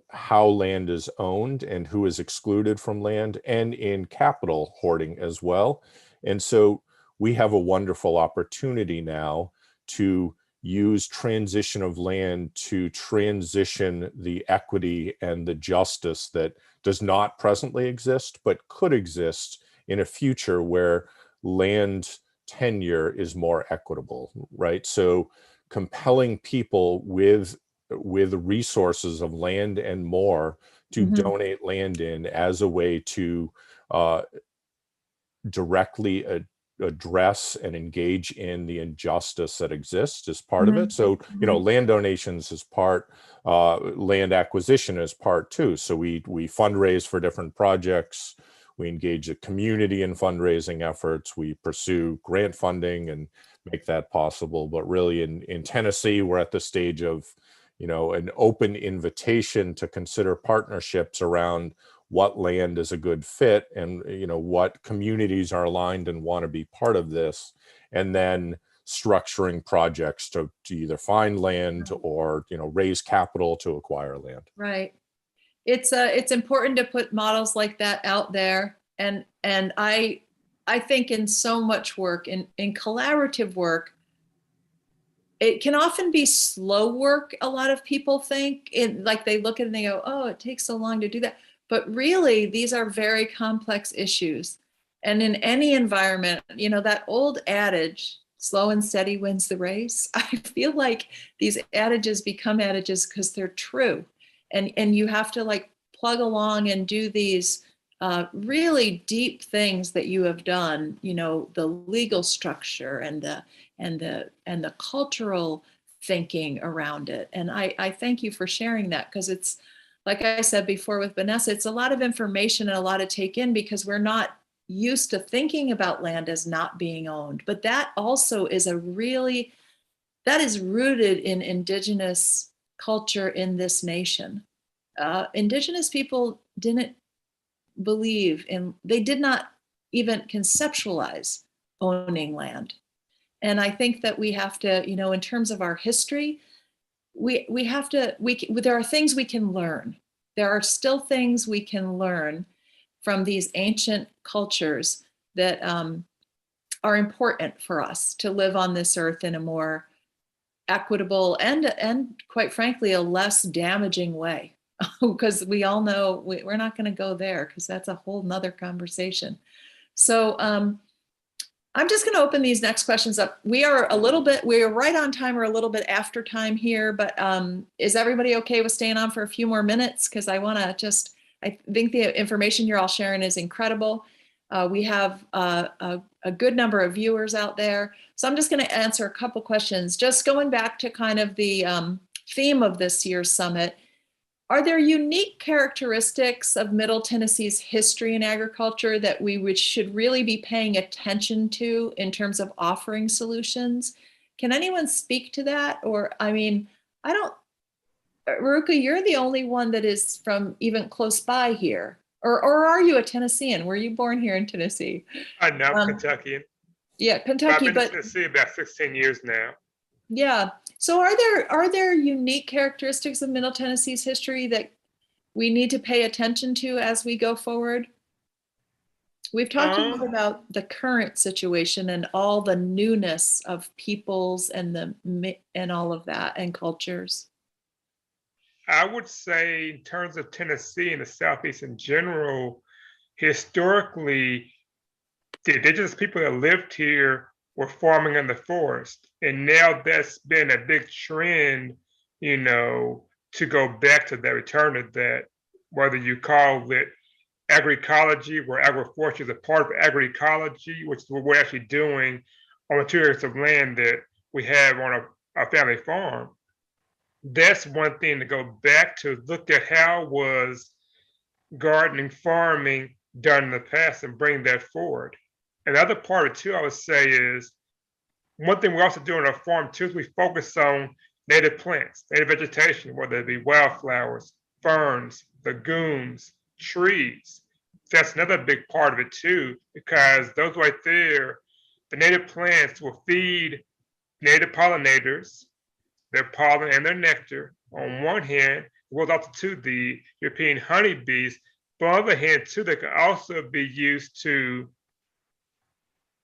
how land is owned and who is excluded from land, and in capital hoarding as well. And so we have a wonderful opportunity now to use transition of land to transition the equity and the justice that does not presently exist, but could exist in a future where land tenure is more equitable, right? So compelling people with resources of land and more to donate land in as a way to directly address and engage in the injustice that exists is part of it. So, land donations is part, land acquisition is part too. So we fundraise for different projects. We engage the community in fundraising efforts. We pursue grant funding and make that possible. But really in Tennessee, we're at the stage of, an open invitation to consider partnerships around what land is a good fit, and what communities are aligned and want to be part of this, and then structuring projects to either find land or raise capital to acquire land. Right. It's important to put models like that out there, and I think in so much work, in collaborative work, it can often be slow work. A lot of people think like they look at it and they go, oh, it takes so long to do that. But really, these are very complex issues. And in any environment, that old adage, slow and steady wins the race. I feel like these adages become adages because they're true. And you have to plug along and do these really deep things that you have done, the legal structure and the cultural thinking around it. And I thank you for sharing that, because it's, like I said before with Vanessa, it's a lot of information and a lot to take in, because we're not used to thinking about land as not being owned. But that also is that is rooted in Indigenous culture in this nation. Indigenous people didn't believe they did not even conceptualize owning land. And I think that we have to, in terms of our history, there are things we can learn. There are still things we can learn from these ancient cultures that are important for us to live on this earth in a more equitable and quite frankly, a less damaging way. Because we all know we're not going to go there, because that's a whole nother conversation. So I'm just going to open these next questions up. We're right on time or a little bit after time here, but is everybody okay with staying on for a few more minutes? Because I want to I think the information you're all sharing is incredible. We have a good number of viewers out there. So I'm just going to answer a couple questions. Just going back to kind of the theme of this year's summit, are there unique characteristics of Middle Tennessee's history in agriculture that should really be paying attention to in terms of offering solutions? Can anyone speak to that? Or, I mean, Irucka, you're the only one that is from even close by here. Or are you a Tennessean? Were you born here in Tennessee? I'm now Kentuckian. Yeah, Kentucky, I've been in Tennessee about 16 years now. Yeah. So are there unique characteristics of Middle Tennessee's history that we need to pay attention to as we go forward? We've talked a lot about the current situation and all the newness of peoples and all of that and cultures. I would say in terms of Tennessee and the Southeast in general, historically, the indigenous people that lived here were farming in the forest. And now that's been a big trend, to go back to that, return to that, whether you call it agroecology, where agroforestry is a part of agroecology, which is what we're actually doing on the 2 acres of land that we have on our family farm. That's one thing to go back to, look at how was gardening, farming done in the past and bring that forward. Another part of it too, I would say, is one thing we also do on our farm too, is we focus on native plants, native vegetation, whether it be wildflowers, ferns, legumes, trees. That's another big part of it too, because those right there, the native plants will feed native pollinators, their pollen and their nectar on one hand, goes out to the European honeybees, but on the other hand too, they can also be used to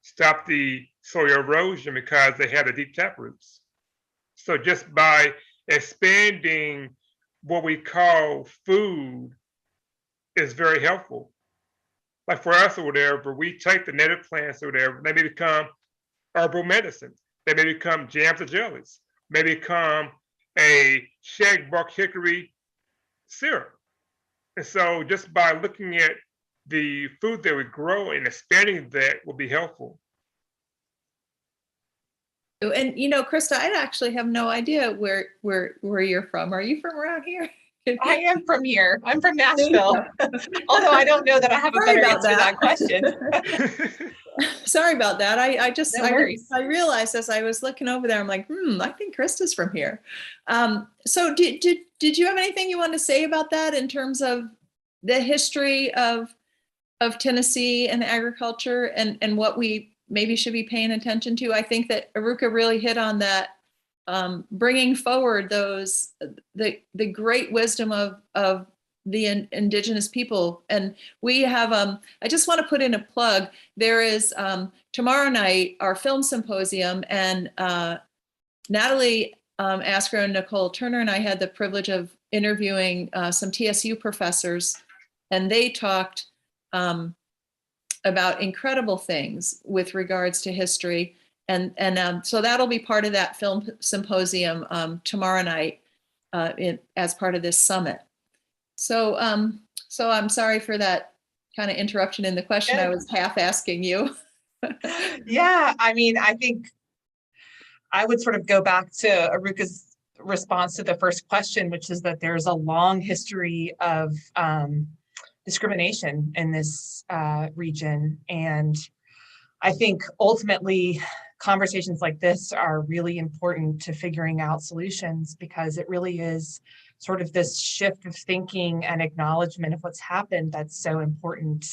stop the soil erosion because they have the deep tap roots. So just by expanding what we call food is very helpful. Like for us or whatever, we take the native plants or whatever, they may become herbal medicines. They may become jams or jellies, may become a shagbark hickory syrup. And so just by looking at the food that we grow and expanding that will be helpful. And Christa, I actually have no idea where you're from. Are you from around here? I am from here. I'm from Nashville. Although I don't know that I have a better answer to that question. Sorry about that. No I realized as I was looking over there, I'm like, I think Christa's from here. So did you have anything you want to say about that in terms of the history of Tennessee and agriculture and what we maybe should be paying attention to? I think that Irucka really hit on that, bringing forward the great wisdom of the indigenous people. And we have, I just want to put in a plug. There is tomorrow night, our film symposium, and Natalie Asker and Nicole Turner and I had the privilege of interviewing some TSU professors, and they talked about incredible things with regards to history. And so that'll be part of that film symposium tomorrow night as part of this summit. So I'm sorry for that kind of interruption in the question. I was half asking you. Yeah, I mean, I think I would sort of go back to Irucka's response to the first question, which is that there's a long history of discrimination in this region. And I think ultimately conversations like this are really important to figuring out solutions, because it really is sort of this shift of thinking and acknowledgement of what's happened that's so important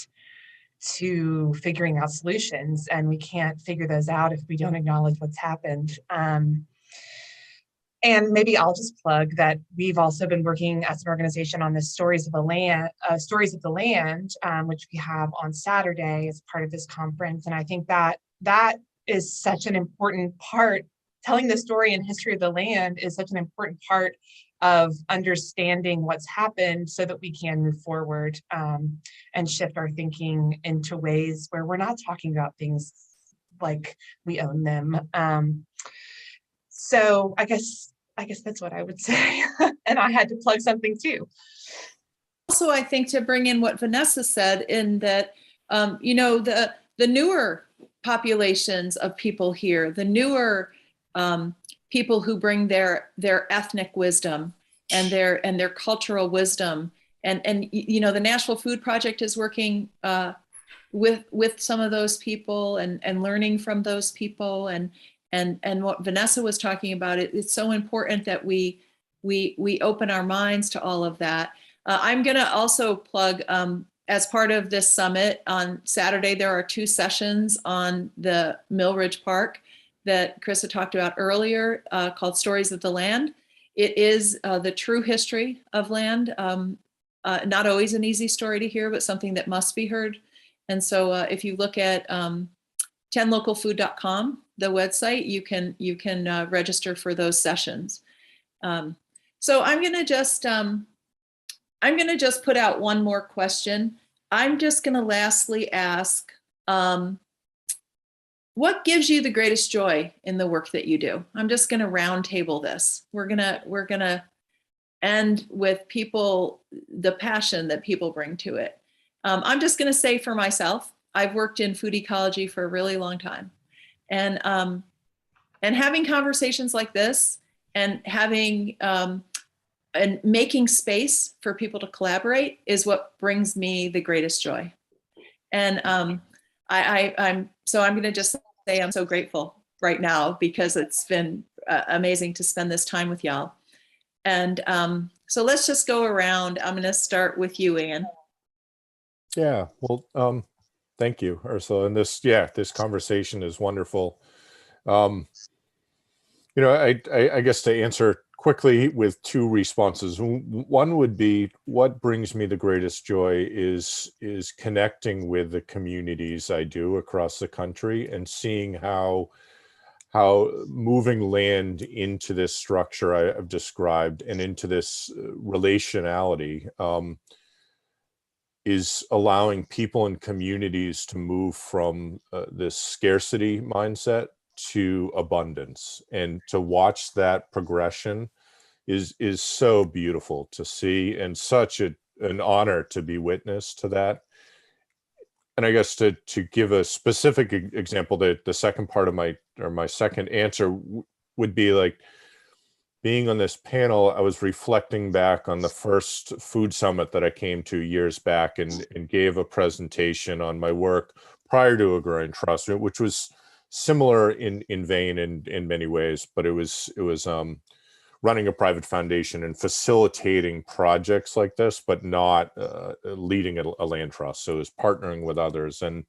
to figuring out solutions. And we can't figure those out if we don't acknowledge what's happened. And maybe I'll just plug that we've also been working as an organization on this Stories of the Land, which we have on Saturday as part of this conference. And I think that is such an important part. Telling the story and history of the land is such an important part of understanding what's happened so that we can move forward and shift our thinking into ways where we're not talking about things like we own them. So I guess that's what I would say. And I had to plug something too. Also, I think to bring in what Vanessa said in that, the newer populations of people here, the newer people who bring their ethnic wisdom and their cultural wisdom, and the Nashville Food Project is working with some of those people and learning from those people, and what Vanessa was talking about, it's so important that we open our minds to all of that. I'm going to also plug, as part of this summit on Saturday, there are 2 sessions on the Mill Ridge Park that Christa talked about earlier, called Stories of the Land. It is the true history of land. Not always an easy story to hear, but something that must be heard. And so if you look at 10localfood.com, the website, you can register for those sessions. So I'm going to just put out one more question. I'm just going to lastly ask, what gives you the greatest joy in the work that you do? I'm just going to round table this. We're going to end with people, the passion that people bring to it. I'm just going to say for myself, I've worked in food ecology for a really long time, and having conversations like this, and having and making space for people to collaborate is what brings me the greatest joy. And I'm going to just say I'm so grateful right now, because it's been amazing to spend this time with y'all. And so let's just go around. I'm going to start with you, Ian. Yeah, well, thank you, Ursula. And this conversation is wonderful. I guess to answer quickly with 2 responses. One would be, what brings me the greatest joy is connecting with the communities I do across the country, and seeing how moving land into this structure I've described and into this relationality is allowing people and communities to move from this scarcity mindset to abundance. And to watch that progression is so beautiful to see, and such an honor to be witness to that. And I guess to give a specific example, that the second part of my second answer would be like, being on this panel, I was reflecting back on the first food summit that I came to years back, and gave a presentation on my work prior to Agrarian Trust, which was similar in vein in many ways, but it was running a private foundation and facilitating projects like this, but not leading a land trust. So it was partnering with others, and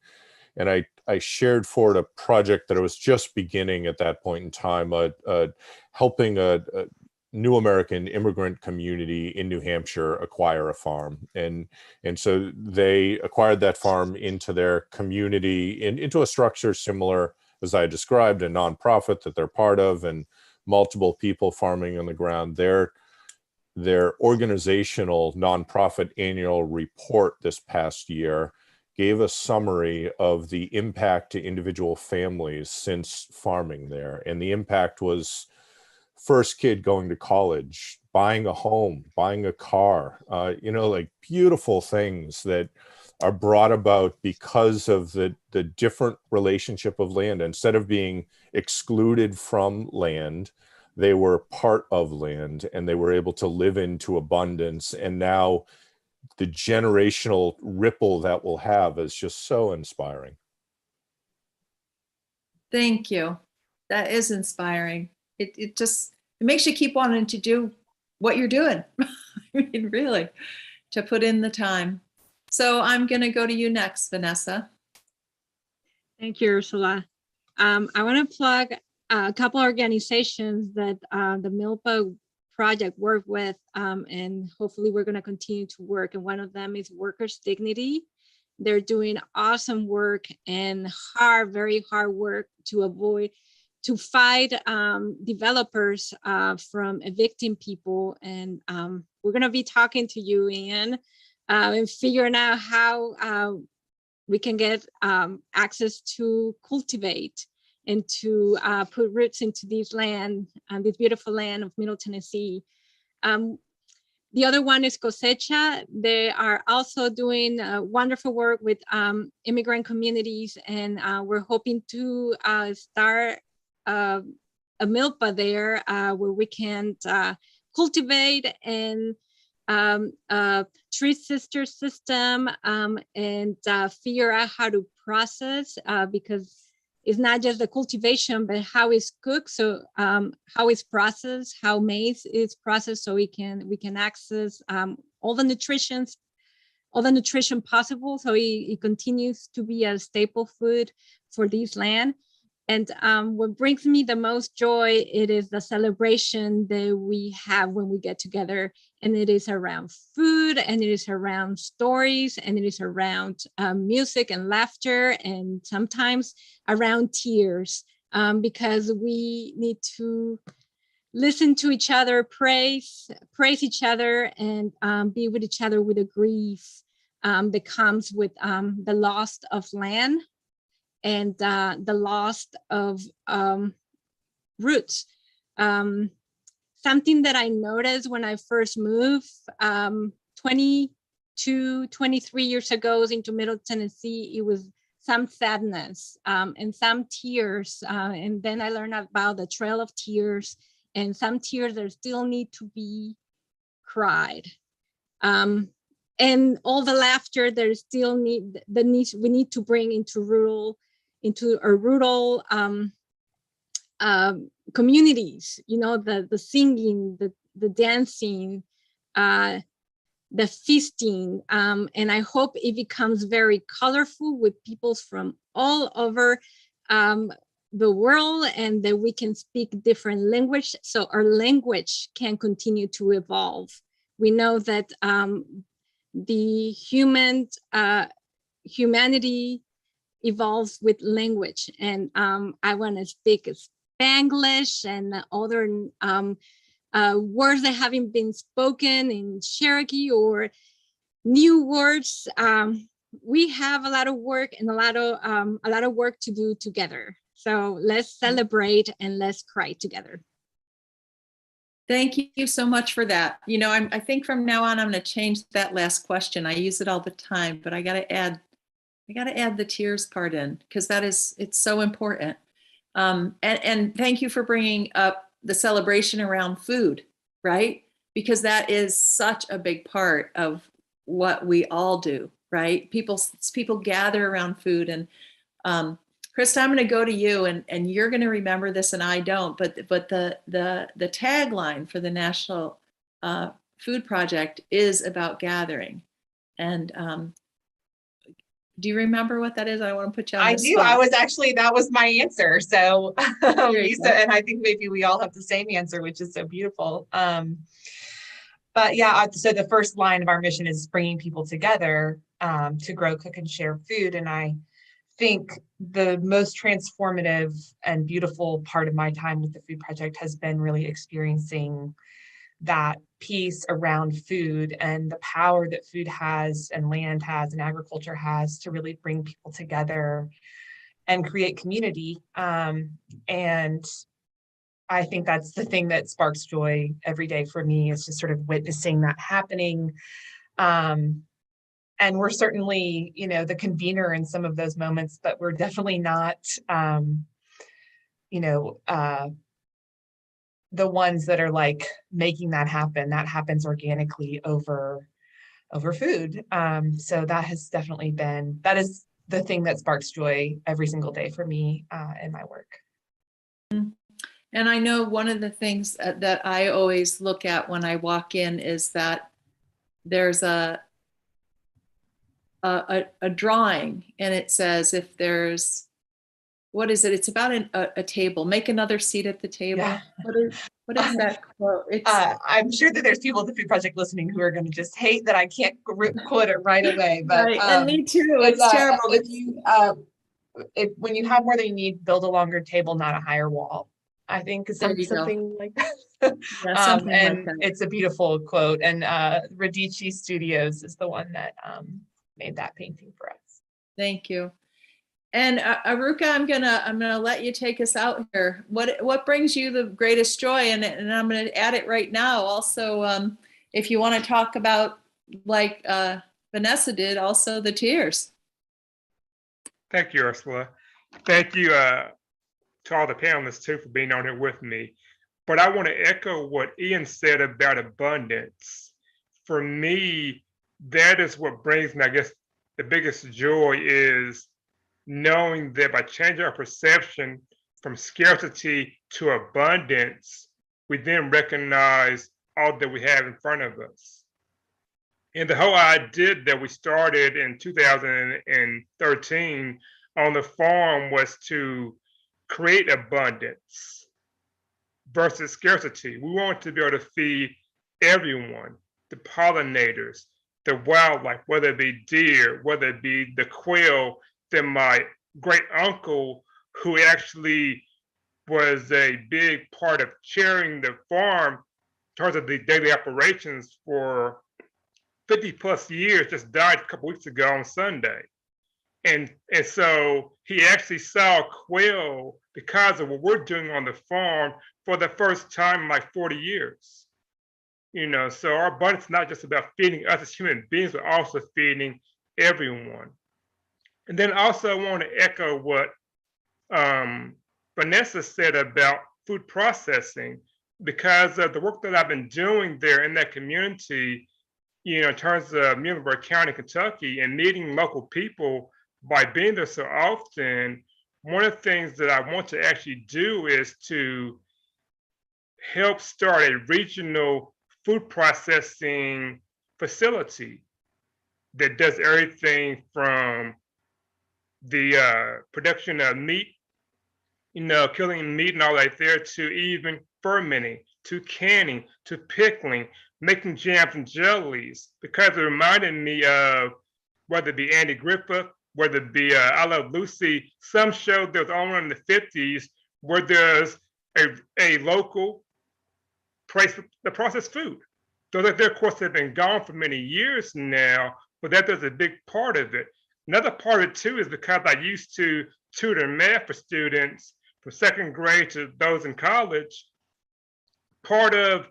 I shared forward a project that I was just beginning at that point in time, helping a new American immigrant community in New Hampshire acquire a farm. And so they acquired that farm into their community, into a structure similar, as I described, a nonprofit that they're part of, and multiple people farming on the ground. Their organizational nonprofit annual report this past year gave a summary of the impact to individual families since farming there. And the impact was first kid going to college, buying a home, buying a car, like beautiful things that are brought about because of the different relationship of land. Instead of being excluded from land, they were part of land, and they were able to live into abundance. And now the generational ripple that we'll have is just so inspiring. Thank you. That is inspiring. It makes you keep wanting to do what you're doing. I mean, really, to put in the time. So I'm going to go to you next, Vanessa. Thank you, Ursula. I want to plug a couple organizations that the Milpa project work with, and hopefully we're going to continue to work. And one of them is Workers' Dignity. They're doing awesome work and very hard work to fight developers from evicting people. And we're going to be talking to you, Ian, and figuring out how we can get access to cultivate and to put roots into this land, this beautiful land of Middle Tennessee. The other one is Cosecha. They are also doing wonderful work with immigrant communities, and we're hoping to start a Milpa there where we can cultivate and tree sister system and figure out how to process because it's not just the cultivation, but how it's cooked. So how it's processed, how maize is processed, so we can access all the nutrition possible. So it continues to be a staple food for this land. And what brings me the most joy, it is the celebration that we have when we get together, and it is around food, and it is around stories, and it is around music and laughter, and sometimes around tears, because we need to listen to each other, praise each other, and be with each other with the grief that comes with the loss of land and the loss of roots. Something that I noticed when I first moved 22, 23 years ago into Middle Tennessee, it was some sadness and some tears. And then I learned about the Trail of Tears, and some tears that still need to be cried. And all the laughter there still we need to bring into our rural communities, you know, the singing, the dancing, the feasting, and I hope it becomes very colorful with people from all over the world, and that we can speak different language, so our language can continue to evolve. We know that the humanity evolves with language, and I want to speak Spanglish and other words that haven't been spoken in Cherokee or new words. We have a lot of work and a lot of work to do together. So let's celebrate and let's cry together. Thank you so much for that. You know, I think from now on, I'm going to change that last question. I use it all the time, but I got to add the tears part in, because it's so important. And thank you for bringing up the celebration around food, right? Because that is such a big part of what we all do, right? People gather around food. And Christa, I'm going to go to you, and you're going to remember this, and I don't. But the tagline for the National Food Project is about gathering. And do you remember what that is? I don't want to put you on the spot. I was actually, that was my answer. So Lisa, and I think maybe we all have the same answer, which is so beautiful. But yeah, so the first line of our mission is bringing people together to grow, cook, and share food. And I think the most transformative and beautiful part of my time with the Food Project has been really experiencing that piece around food and the power that food has and land has and agriculture has to really bring people together and create community. And I think that's the thing that sparks joy every day for me, is just sort of witnessing that happening. And we're certainly, you know, the convener in some of those moments, but we're definitely not, the ones that are like making that happen. That happens organically over food. So that has definitely been, that is the thing that sparks joy every single day for me in my work. And I know one of the things that I always look at when I walk in is that there's a drawing, and it says, if there's, what is it? It's about a table. Make another seat at the table. Yeah. What is that quote? I'm sure that there's people at the Food Project listening who are going to just hate that I can't quote it right away. But right. And me too. It's terrible. When you have more than you need, build a longer table, not a higher wall. I think is something like that. Yeah, something and like that. It's a beautiful quote. And Radici Studios is the one that made that painting for us. Thank you. And Irucka, I'm gonna let you take us out here. What brings you the greatest joy? And I'm gonna add it right now. Also, if you want to talk about, like Vanessa did, also the tears. Thank you, Ursula. Thank you to all the panelists too for being on here with me. But I want to echo what Ian said about abundance. For me, that is what brings me, I guess, the biggest joy is knowing that by changing our perception from scarcity to abundance, we then recognize all that we have in front of us. And the whole idea that we started in 2013 on the farm was to create abundance versus scarcity. We want to be able to feed everyone, the pollinators, the wildlife, whether it be deer, whether it be the quail that my great uncle, who actually was a big part of chairing the farm in terms of the daily operations for 50 plus years, just died a couple weeks ago on Sunday. And so he actually saw quail because of what we're doing on the farm for the first time in like 40 years. So our abundance is not just about feeding us as human beings, but also feeding everyone. And then also I want to echo what Vanessa said about food processing, because of the work that I've been doing there in that community, in terms of Muhlenberg County, Kentucky, and meeting local people by being there so often. One of the things that I want to actually do is to help start a regional food processing facility that does everything from the production of meat, killing meat and all that there, to even fermenting, to canning, to pickling, making jams and jellies, because it reminded me of whether it be Andy Griffith, whether it be I Love Lucy, some show that was on in the 50s where there's a local place to process food. Those that there, of course, have been gone for many years now, but that is a big part of it. Another part of it too is because I used to tutor math for students from second grade to those in college. Part of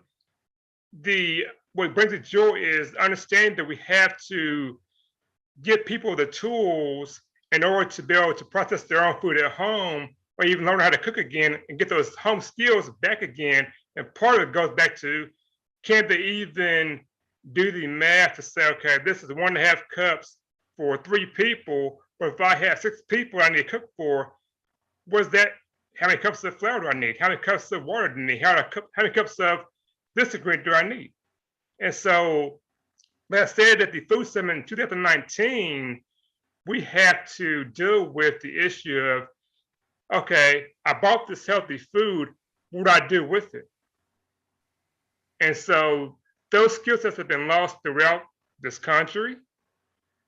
what brings it joy is understanding that we have to give people the tools in order to be able to process their own food at home, or even learn how to cook again and get those home skills back again. And part of it goes back to, can they even do the math to say, okay, this is 1.5 cups for 3 people, but if I have 6 people I need to cook for, what's that? How many cups of flour do I need? How many cups of water do I need? How many cups of this ingredient do I need? And so when I said at the Food Summit in 2019, we had to deal with the issue of, okay, I bought this healthy food, what do I do with it? And so those skill sets have been lost throughout this country.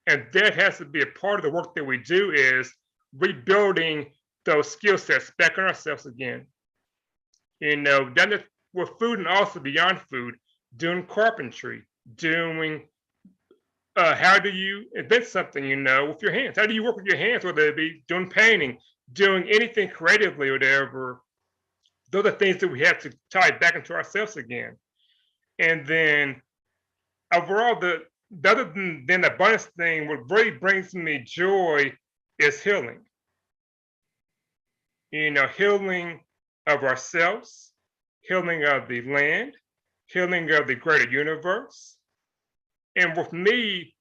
And that has to be a part of the work that we do, is rebuilding those skill sets back on ourselves again. Done it with food and also beyond food, doing carpentry, doing how do you invent something, with your hands? How do you work with your hands, whether it be doing painting, doing anything creatively or whatever? Those are things that we have to tie back into ourselves again. And then overall, the other than the abundance thing, what really brings me joy is healing. Healing of ourselves, healing of the land, healing of the greater universe. And with me,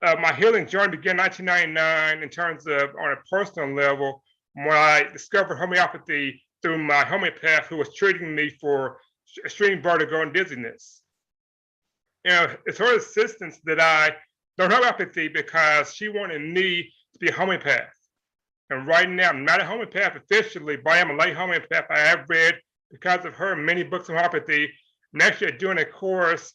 my healing journey began in 1999 in terms of on a personal level, when I discovered homeopathy through my homeopath, who was treating me for extreme vertigo and dizziness. It's her assistance that I learned homeopathy, because she wanted me to be a homeopath. And right now, I'm not a homeopath officially, but I am a lay homeopath. I have read, because of her, many books on homeopathy. I'm actually doing a course,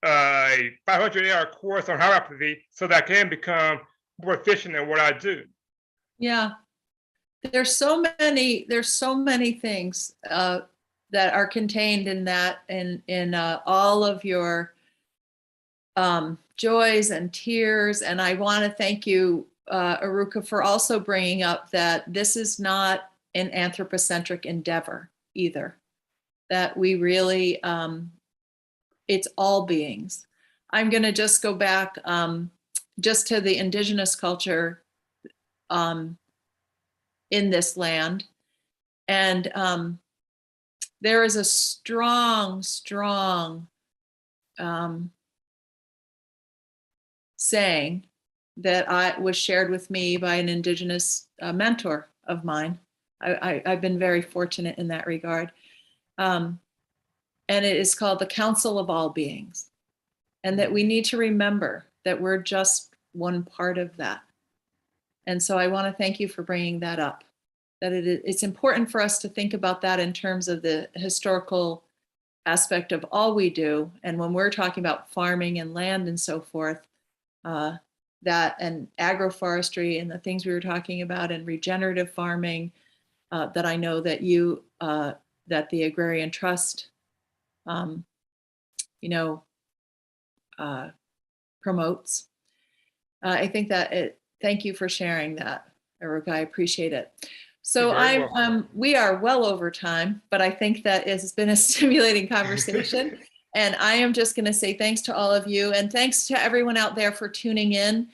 a 500-hour course on homeopathy, so that I can become more efficient in what I do. Yeah, there's so many things that are contained in that, in all of your joys and tears. And I want to thank you Irucka, for also bringing up that this is not an anthropocentric endeavor either, that we really, it's all beings. I'm going to just go back just to the indigenous culture in this land. And there is a strong, strong saying that was shared with me by an indigenous mentor of mine. I've been very fortunate in that regard. And it is called the Council of All Beings. And that we need to remember that we're just one part of that. And so I want to thank you for bringing that up, that it's important for us to think about that in terms of the historical aspect of all we do. And when we're talking about farming and land and so forth, that and agroforestry and the things we were talking about and regenerative farming, that I know that you, that the Agrarian Trust, promotes. I think that thank you for sharing that, Irucka. I appreciate it. So we are well over time, but I think that it's been a stimulating conversation. And I am just going to say thanks to all of you, and thanks to everyone out there for tuning in.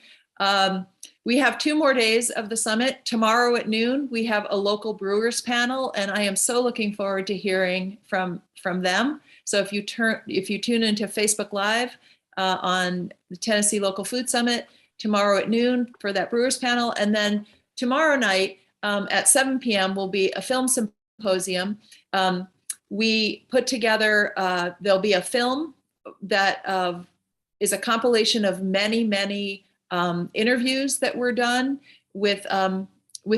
We have 2 more days of the summit. Tomorrow at noon, we have a local brewers panel, and I am so looking forward to hearing from them. So if you tune into Facebook Live on the Tennessee Local Food Summit tomorrow at noon for that brewers panel, and then tomorrow night at 7 p.m. will be a film symposium. We put together, there'll be a film that is a compilation of many interviews that were done with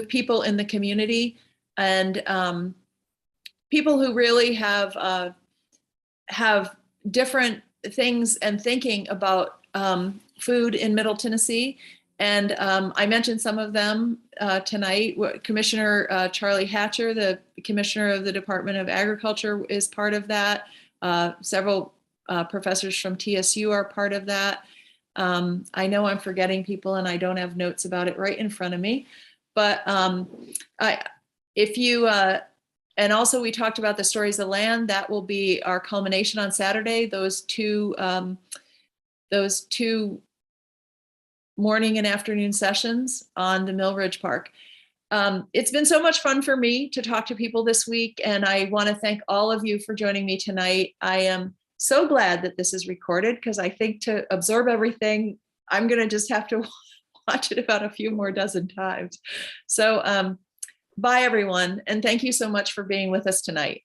people in the community, and people who really have different things and thinking about food in Middle Tennessee. And I mentioned some of them tonight. Commissioner Charlie Hatcher, the Commissioner of the Department of Agriculture, is part of that. Several professors from TSU are part of that. I know I'm forgetting people and I don't have notes about it right in front of me. But and also we talked about the Stories of Land. That will be our culmination on Saturday. Those two morning and afternoon sessions on the Mill Ridge Park. It's been so much fun for me to talk to people this week, and I want to thank all of you for joining me tonight. I am so glad that this is recorded, because I think to absorb everything, I'm going to just have to watch it about a few more dozen times. So bye, everyone, and thank you so much for being with us tonight.